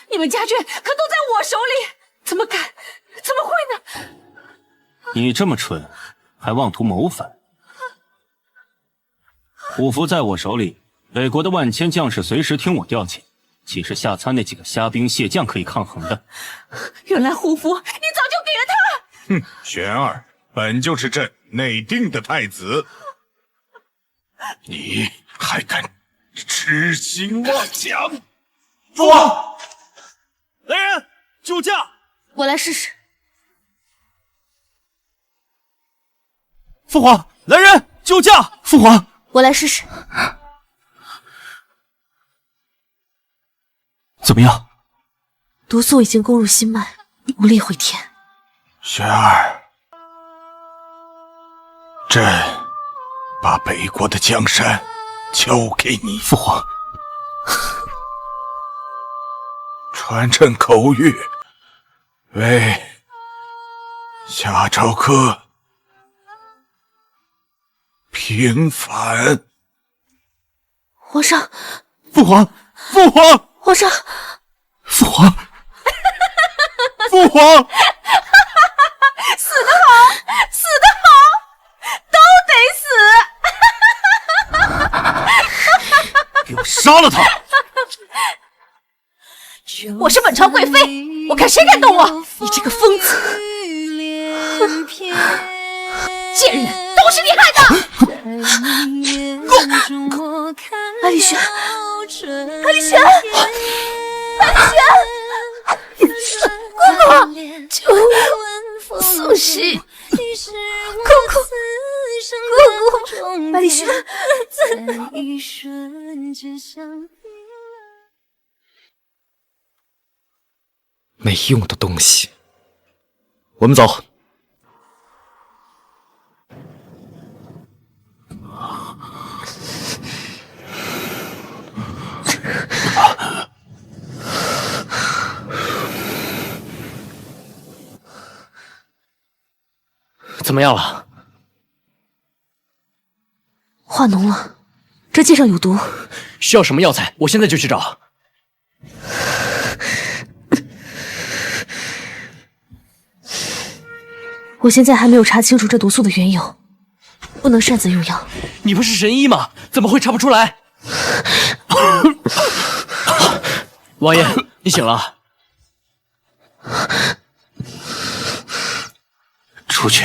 你们家眷可都在我手里，怎么敢？怎么会呢？你这么蠢，还妄图谋反？虎符在我手里，北国的万千将士随时听我调遣，岂是夏参那几个虾兵蟹将可以抗衡的？原来虎符你早就给了他！哼，玄儿本就是朕内定的太子，你还敢痴心妄想？父皇，来人，救驾！我来试试。父皇，来人，救驾！父皇，我来试试。怎么样？毒素已经攻入心脉，无力回天。玄儿，朕把北国的江山交给你。父皇，传朕口谕，为夏朝歌平反。皇上，父皇，父皇，皇上，父皇，父皇，死得好，死得好，都得死！给我杀了他！我是本朝贵妃，我看谁敢动我！你这个疯子！哼，贱人，都是你害的！百里玄，百里玄，百里玄，姑姑，救我！苏西，姑姑，姑姑，百里玄，没用的东西。我们走。怎么样了？化脓了，这剂上有毒。需要什么药材？我现在就去找。我现在还没有查清楚这毒素的缘由，不能擅自用药。你不是神医吗？怎么会查不出来？王爷，你醒了。出去。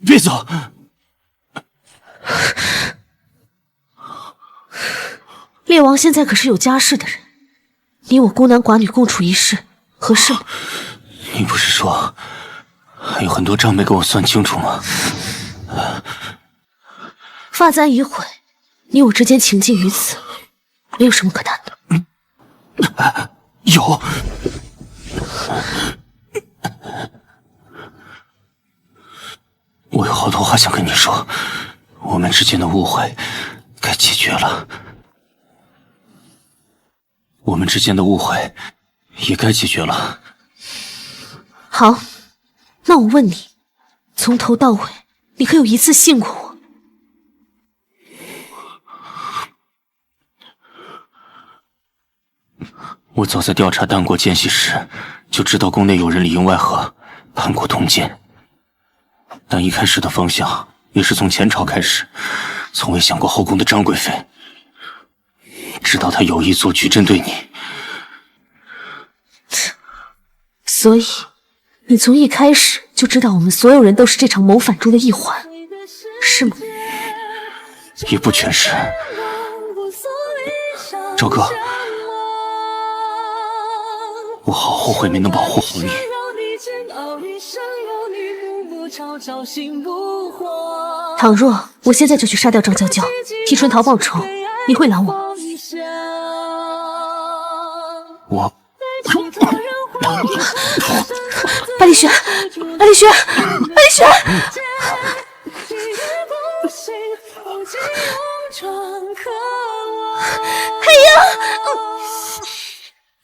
别走！烈王现在可是有家室的人，你我孤男寡女共处一室，合适吗？你不是说还有很多账没跟我算清楚吗？发簪已毁，你我之间情尽于此，没有什么可谈的。有。我有好多话想跟你说，我们之间的误会该解决了，我们之间的误会也该解决了。好，那我问你，从头到尾，你可有一次信过我？我早在调查丹国奸细时，就知道宫内有人里应外合，叛国通奸。但一开始的方向也是从前朝开始，从未想过后宫的张贵妃。知道她有意做局针对你，所以你从一开始就知道我们所有人都是这场谋反中的一环，是吗？也不全是。周哥，我好后悔没能保护好你。倘若我现在就去杀掉张娇娇，替春桃报仇，你会拦我？我百里玄，百里玄，百里玄！黑鹰，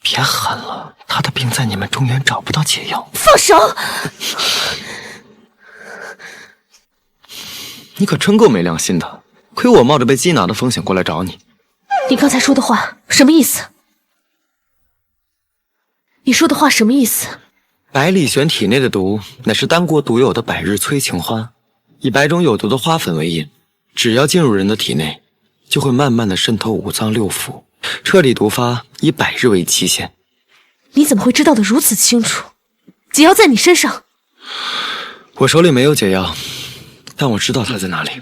别喊了，他的病在你们中原找不到解药。放手！你可真够没良心的，亏我冒着被缉拿的风险过来找你。你刚才说的话什么意思？你说的话什么意思？百里玄体内的毒乃是丹国独有的百日催情花，以百种有毒的花粉为引，只要进入人的体内，就会慢慢的渗透五脏六腑，彻底毒发，以100日为期限。你怎么会知道的如此清楚？解药在你身上。我手里没有解药，但我知道它在哪里。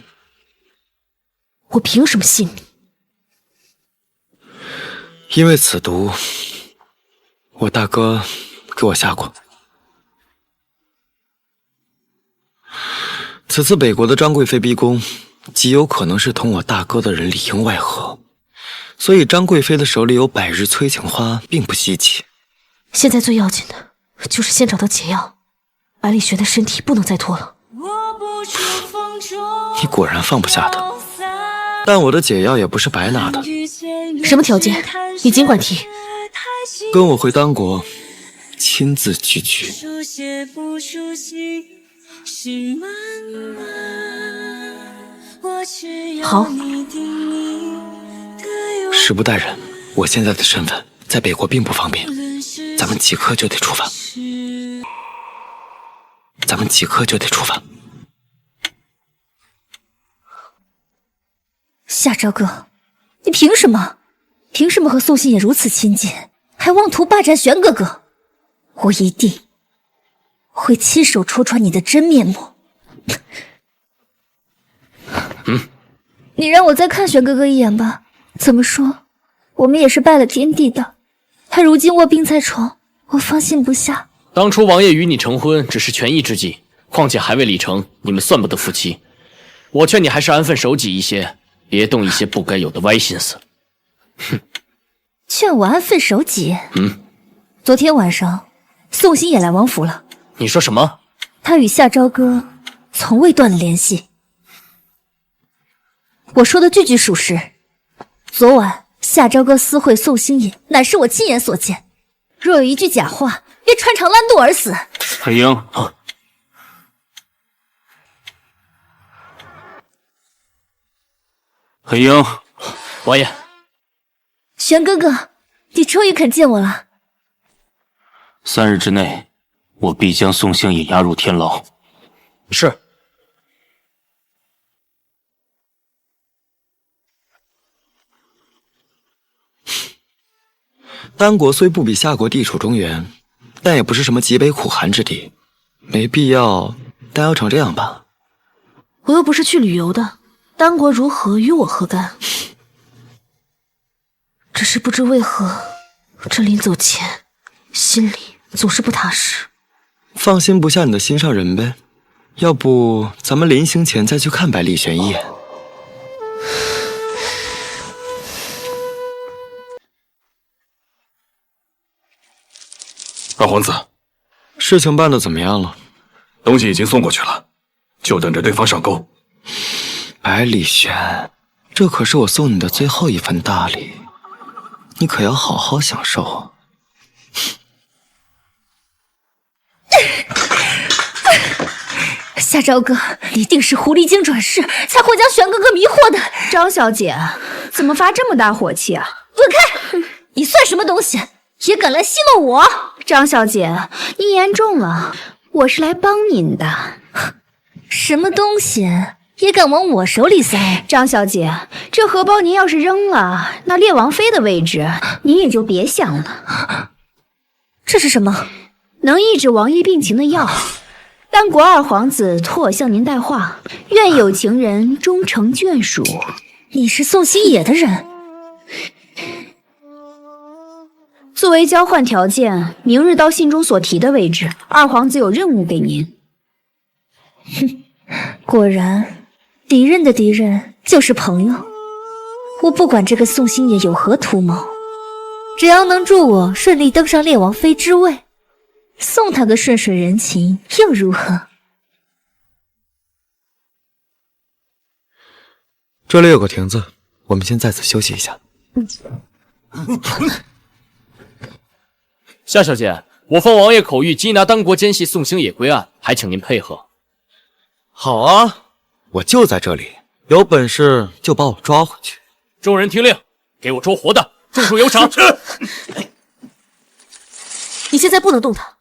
我凭什么信你？因为此毒，我大哥给我下过。此次北国的张贵妃逼宫，极有可能是同我大哥的人里应外合，所以张贵妃的手里有百日催情花并不稀奇。现在最要紧的就是先找到解药，百里玄的身体不能再拖了。你果然放不下他，但我的解药也不是白拿的。什么条件？你尽管提。跟我回丹国，亲自拒绝。好。时不待人，我现在的身份在北国并不方便，咱们即刻就得出发。咱们即刻就得出发。夏朝歌，你凭什么？凭什么和宋信也如此亲近，还妄图霸占玄哥哥？我一定会亲手戳穿你的真面目。你让我再看玄哥哥一眼吧。怎么说，我们也是拜了天地的，他如今卧病在床，我放心不下。当初王爷与你成婚只是权宜之计，况且还未礼成，你们算不得夫妻。我劝你还是安分守己一些，别动一些不该有的歪心思。哼，劝我安分守己。嗯，昨天晚上，宋兴也来王府了。你说什么？他与夏朝歌从未断了联系。我说的句句属实。昨晚夏朝歌私会宋兴也，乃是我亲眼所见。若有一句假话，便穿肠烂肚而死。黑鹰，黑鹰，王爷，玄哥哥，你终于肯见我了。3日之内，我必将宋兴也押入天牢。是。丹国虽不比夏国地处中原，但也不是什么极北苦寒之地，没必要单要成这样吧。我又不是去旅游的，丹国如何与我何干？只是不知为何，这临走前，心里总是不踏实。放心不下你的心上人呗，要不咱们临行前再去看百里玄一眼。二皇子，事情办得怎么样了？东西已经送过去了，就等着对方上钩。百里玄，这可是我送你的最后一份大礼，你可要好好享受。夏朝歌一定是狐狸精转世，才会将玄哥哥迷惑的。张小姐，怎么发这么大火气啊？滚开！你算什么东西，也敢来戏弄我？张小姐，你言重了，我是来帮您的。什么东西也敢往我手里塞？张小姐，这荷包您要是扔了，那列王妃的位置您也就别想了。这是什么？能抑制王爷病情的药。丹国二皇子托我向您带话，愿有情人终成眷属。你是宋兴野的人？作为交换条件，明日到信中所提的位置，二皇子有任务给您。哼，果然，敌人的敌人就是朋友。我不管这个宋兴野有何图谋，只要能助我顺利登上列王妃之位，送他个顺水人情又如何？这里有个亭子，我们先在此休息一下。夏小姐，我奉王爷口谕，缉拿丹国奸细宋兴野归案，还请您配合。好啊，我就在这里，有本事就把我抓回去。众人听令，给我捉活的，种树有赏。你现在不能动他。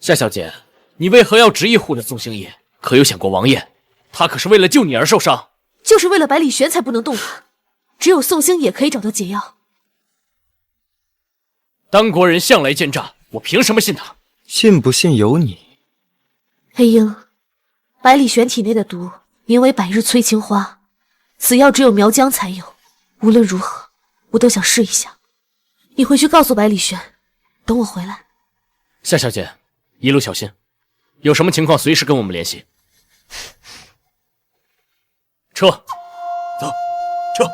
夏小姐，你为何要执意护着宋兴野？可有想过王爷？他可是为了救你而受伤。就是为了百里玄才不能动他，只有宋兴野可以找到解药。丹国人向来奸诈，我凭什么信他？信不信由你。黑鹰，百里玄体内的毒名为百日催情花，此药只有苗疆才有。无论如何，我都想试一下。你回去告诉百里玄，等我回来。夏小姐，一路小心，有什么情况随时跟我们联系。撤，走，撤。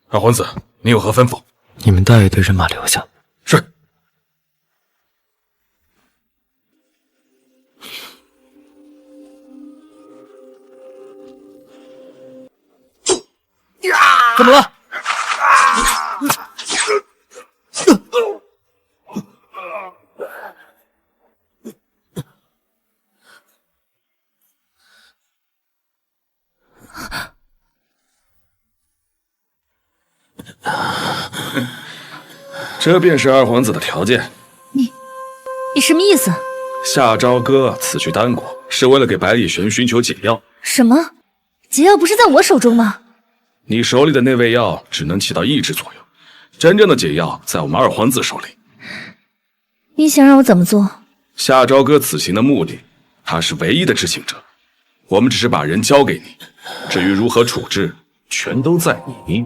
二皇子，你有何吩咐？你们带一队人马留下。是。怎么了？这便是二皇子的条件。你什么意思？夏朝歌此去丹国，是为了给百里玄寻求解药。什么？解药不是在我手中吗？你手里的那味药只能起到抑制作用，真正的解药在我们二皇子手里。你想让我怎么做？夏朝歌此行的目的，他是唯一的知情者，我们只是把人交给你，至于如何处置，全都在你。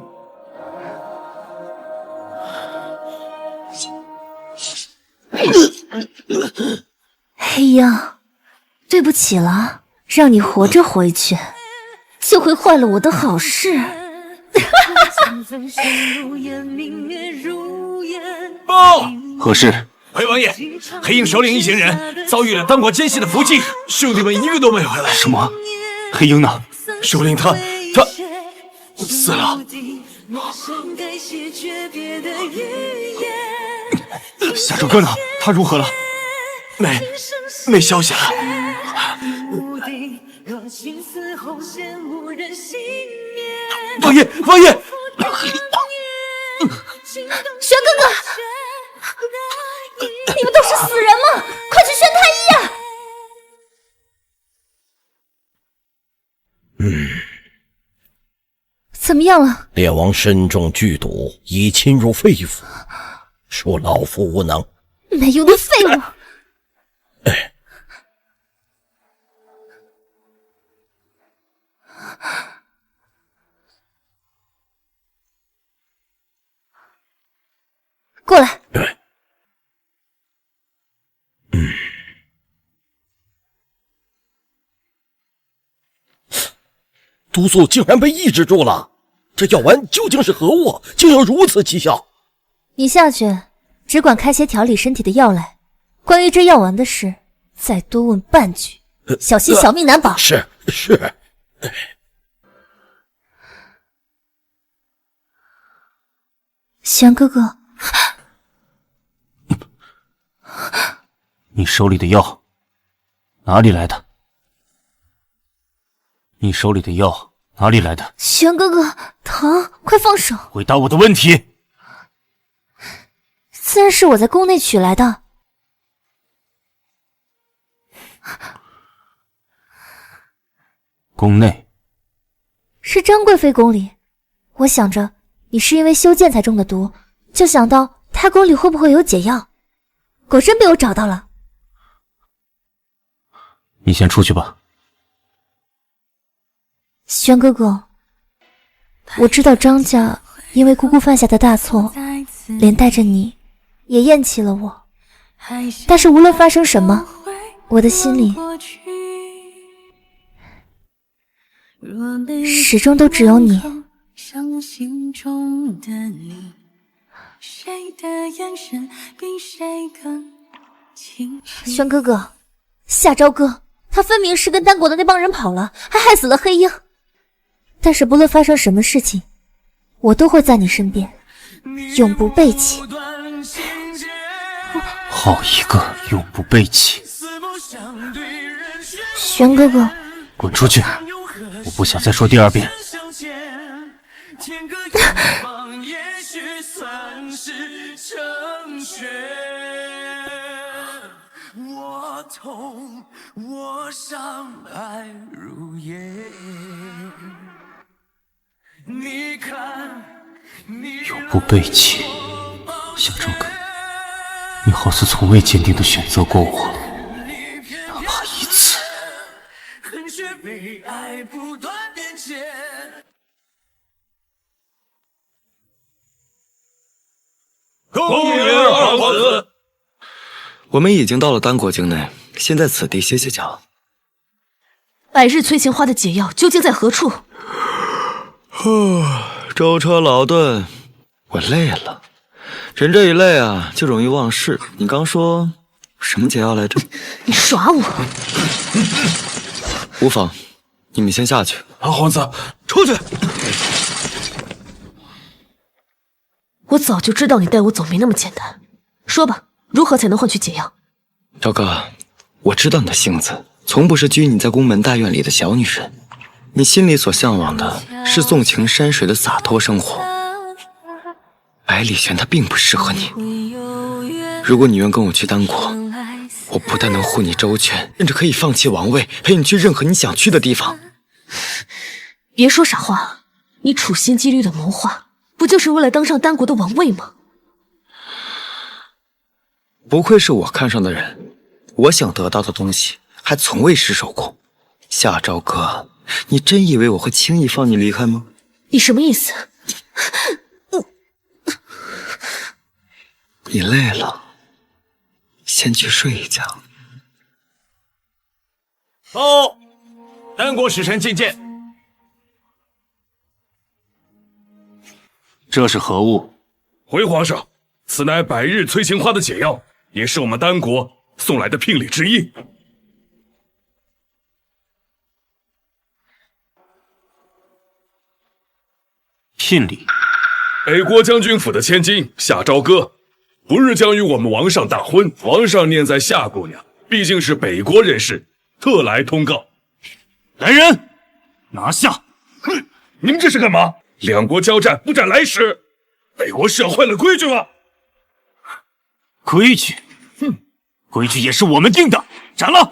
起了，让你活着回去，就会坏了我的好事。报！何事？回王爷，黑鹰首领一行人遭遇了丹国奸细的伏击，兄弟们一个都没回来。什么？黑鹰呢？首领他死了。夏朝哥呢？他如何了？没消息了。王爷！玄哥哥，你们都是死人吗？快去宣太医啊！怎么样了？烈王身中剧毒，已侵入肺腑，恕老夫无能。没用的废物！过来。毒素竟然被抑制住了，这药丸究竟是何物，竟有如此奇效？你下去，只管开些调理身体的药来。关于这药丸的事，再多问半句，小心小命难保。是。玄哥哥，你手里的药哪里来的？你手里的药哪里来的？玄哥哥，疼，快放手！回答我的问题。自然是我在宫内取来的。宫内？是张贵妃宫里。我想着你是因为修剑才中的毒，就想到太宫里会不会有解药，果真被我找到了。你先出去吧。玄哥哥，我知道张家因为姑姑犯下的大错，连带着你也厌弃了我，但是无论发生什么，我的心里始终都只有你。玄哥哥，夏朝哥，他分明是跟丹国的那帮人跑了，还害死了黑鹰。但是不论发生什么事情，我都会在你身边，永不背弃。好一个永不背弃！玄哥哥，滚出去！我不想再说第二遍。我痛，我伤，爱如烟。你看，永不背弃，夏朝哥，你好似从未坚定地选择过我，哪怕一次。恨却被爱不断变迁。恭迎二皇子。我们已经到了丹国境内，先在此地歇歇脚。百日催情花的解药究竟在何处？舟车劳顿，我累了。人这一累啊，就容易忘事。你刚说什么解药来着？你耍我！无妨，你们先下去。二皇子，出去！我早就知道你带我走没那么简单。说吧，如何才能换取解药？朝哥，我知道你的性子，从不是拘泥在宫门大院里的小女人。你心里所向往的是纵情山水的洒脱生活。百里玄他并不适合你。如果你愿跟我去丹国，我不但能护你周全，甚至可以放弃王位，陪你去任何你想去的地方。别说傻话，你处心积虑的谋划，不就是为了当上丹国的王位吗？不愧是我看上的人，我想得到的东西还从未失手过。夏朝哥，你真以为我会轻易放你离开吗？你什么意思？你累了，先去睡一觉。走。丹国使臣觐见。这是何物？回皇上，此乃百日催情花的解药，也是我们丹国送来的聘礼之一。聘礼？北国将军府的千金夏朝歌，不日将与我们王上大婚。皇上念在夏姑娘毕竟是北国人士，特来通告。来人，拿下！哼，你们这是干嘛？两国交战，不斩来使，北国是要坏了规矩吗？规矩？哼，规矩也是我们定的，斩了！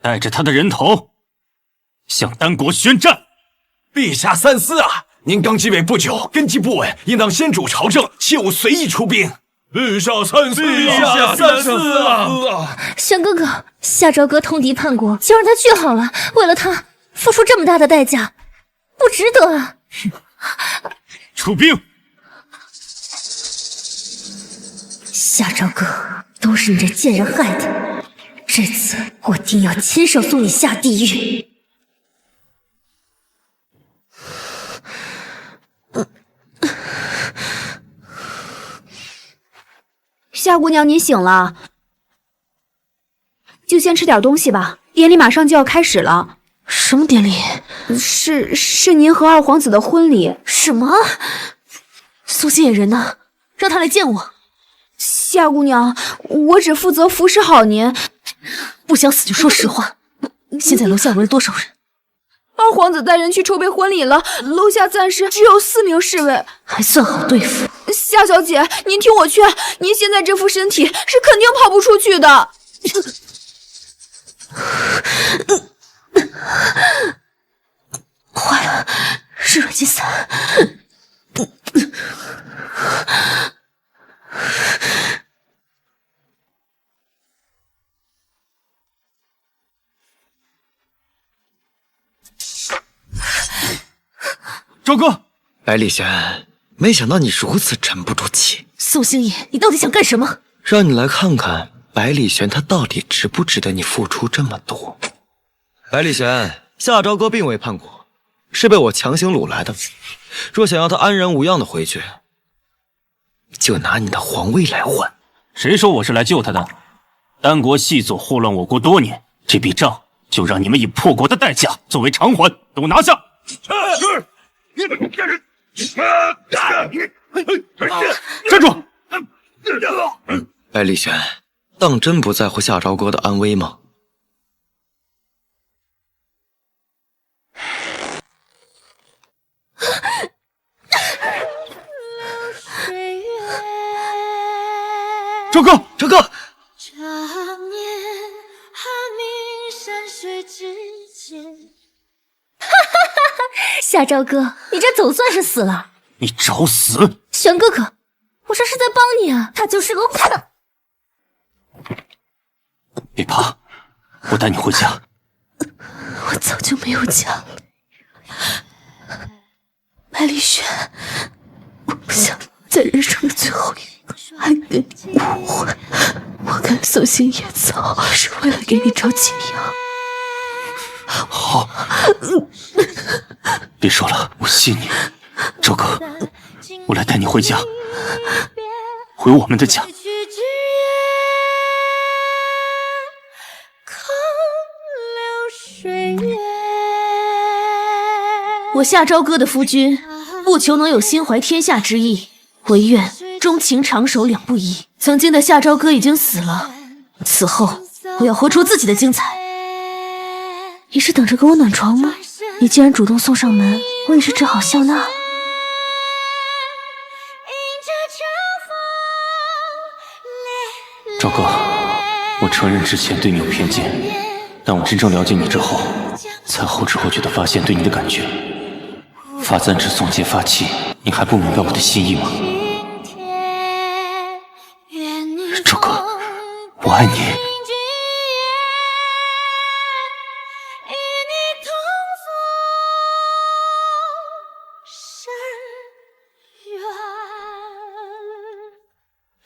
带着他的人头向丹国宣战。陛下三思啊！您刚继位不久，根基不稳，应当先主朝政，切勿随意出兵。陛下三思，陛下三思啊！玄哥哥，夏朝歌通敌叛国，就让他去好了。为了他付出这么大的代价，不值得啊！出兵！夏朝歌，都是你这贱人害的。这次我定要亲手送你下地狱！夏姑娘，您醒了，就先吃点东西吧。典礼马上就要开始了。什么典礼？是您和二皇子的婚礼。什么？苏新野人呢？让他来见我。夏姑娘，我只负责服侍好您。不想死就说实话。现在楼下围了多少人？二皇子带人去筹备婚礼了，楼下暂时只有4名侍卫，还算好对付。夏小姐，您听我劝，您现在这副身体是肯定跑不出去的。坏了，是软筋散。周哥，百里玄，没想到你如此沉不住气。宋星野，你到底想干什么？让你来看看百里玄他到底值不值得你付出这么多。百里玄，夏朝歌并未叛国，是被我强行掳来的。若想要他安然无恙的回去，就拿你的皇位来换。谁说我是来救他的？丹国细作祸乱我国多年，这笔账就让你们以破国的代价作为偿还，都拿下！站住！百里玄，当真不在乎夏朝歌的安危吗？周哥，周哥！夏朝歌，你这总算是死了。你找死！玄哥哥，我这是在帮你啊，他就是个混蛋。别怕，我带你回家。我早就没有家了，百里玄，我不想在人生的最后一刻还跟你误会。我跟宋星野走是为了给你找解药。好，别说了，我信你。周哥，我来带你回家，回我们的家。我夏朝歌的夫君，不求能有心怀天下之意，唯愿终情长守两不疑。曾经的夏朝歌已经死了，此后我要活出自己的精彩。你是等着给我暖床吗？你既然主动送上门，我也是只好笑纳了。赵哥，我承认之前对你有偏见，但我真正了解你之后，才后知后觉地发现对你的感觉。发簪只送结发妻，你还不明白我的心意吗？赵哥，我爱你。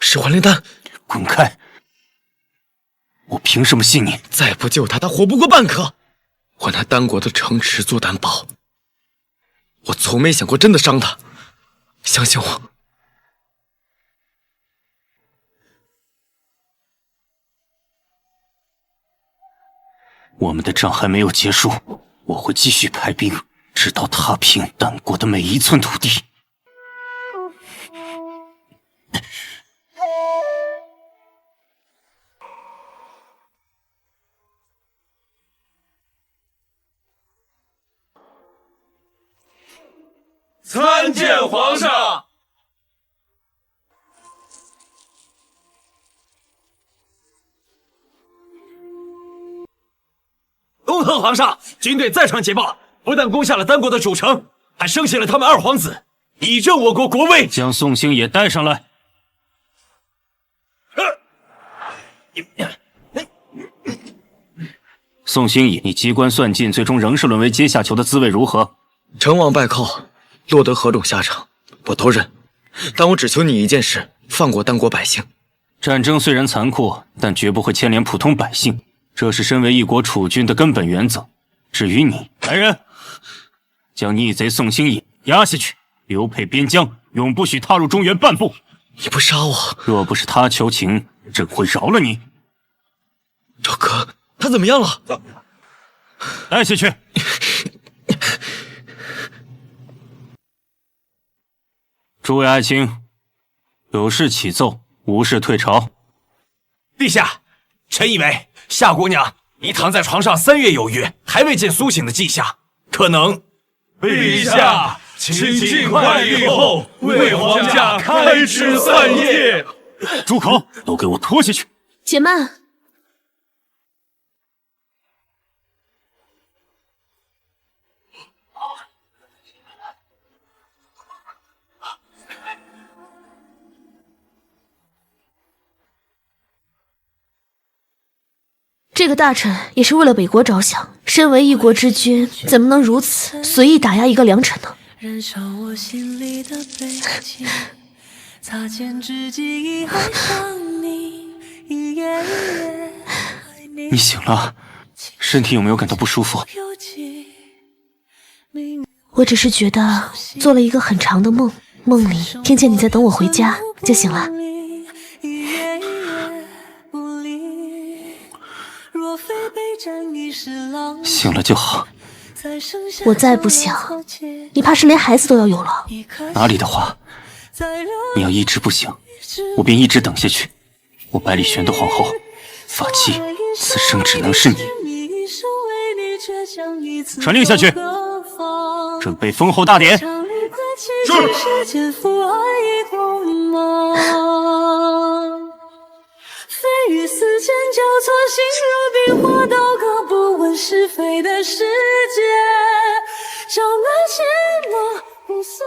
是还灵丹，滚开！我凭什么信你？再不救他，他活不过半刻。我拿丹国的城池做担保，我从没想过真的伤他。相信我。我们的仗还没有结束，我会继续派兵，直到踏平丹国的每一寸土地。参见皇上。恭贺皇上，军队再传捷报，不但攻下了丹国的主城，还生下了他们二皇子，以振我国国威。将宋兴也带上来。宋兴也，你机关算尽，最终仍是沦为阶下囚的滋味如何？成王败寇，落得何种下场，我都认。但我只求你一件事，放过丹国百姓。战争虽然残酷，但绝不会牵连普通百姓，这是身为一国储君的根本原则。至于你，来人，将逆贼宋兴也押下去，流配边疆，永不许踏入中原半步。你不杀我，若不是他求情，朕会饶了你。赵哥，他怎么样了？带下去。诸位爱卿，有事启奏，无事退朝。陛下，臣以为夏姑娘已躺在床上3月有余，还未见苏醒的迹象，可能……陛下，请尽快立后，为皇家开枝散叶。住口！都给我拖下去！且慢。这个大臣也是为了北国着想，身为一国之君，怎么能如此随意打压一个良臣呢？燃烧我心里的悲情，擦肩之际已爱上你，一夜一夜爱你。你醒了，身体有没有感到不舒服？我只是觉得做了一个很长的梦，梦里听见你在等我回家，就醒了。醒了就好。我再不想，你怕是连孩子都要有了。哪里的话，你要一直不醒，我便一直等下去。我百里玄的皇后，法器此生只能是你。传令下去，准备封后大典。是。非与丝牵交错，心如冰火，刀割不问是非的世界，朝来寂寞不诉。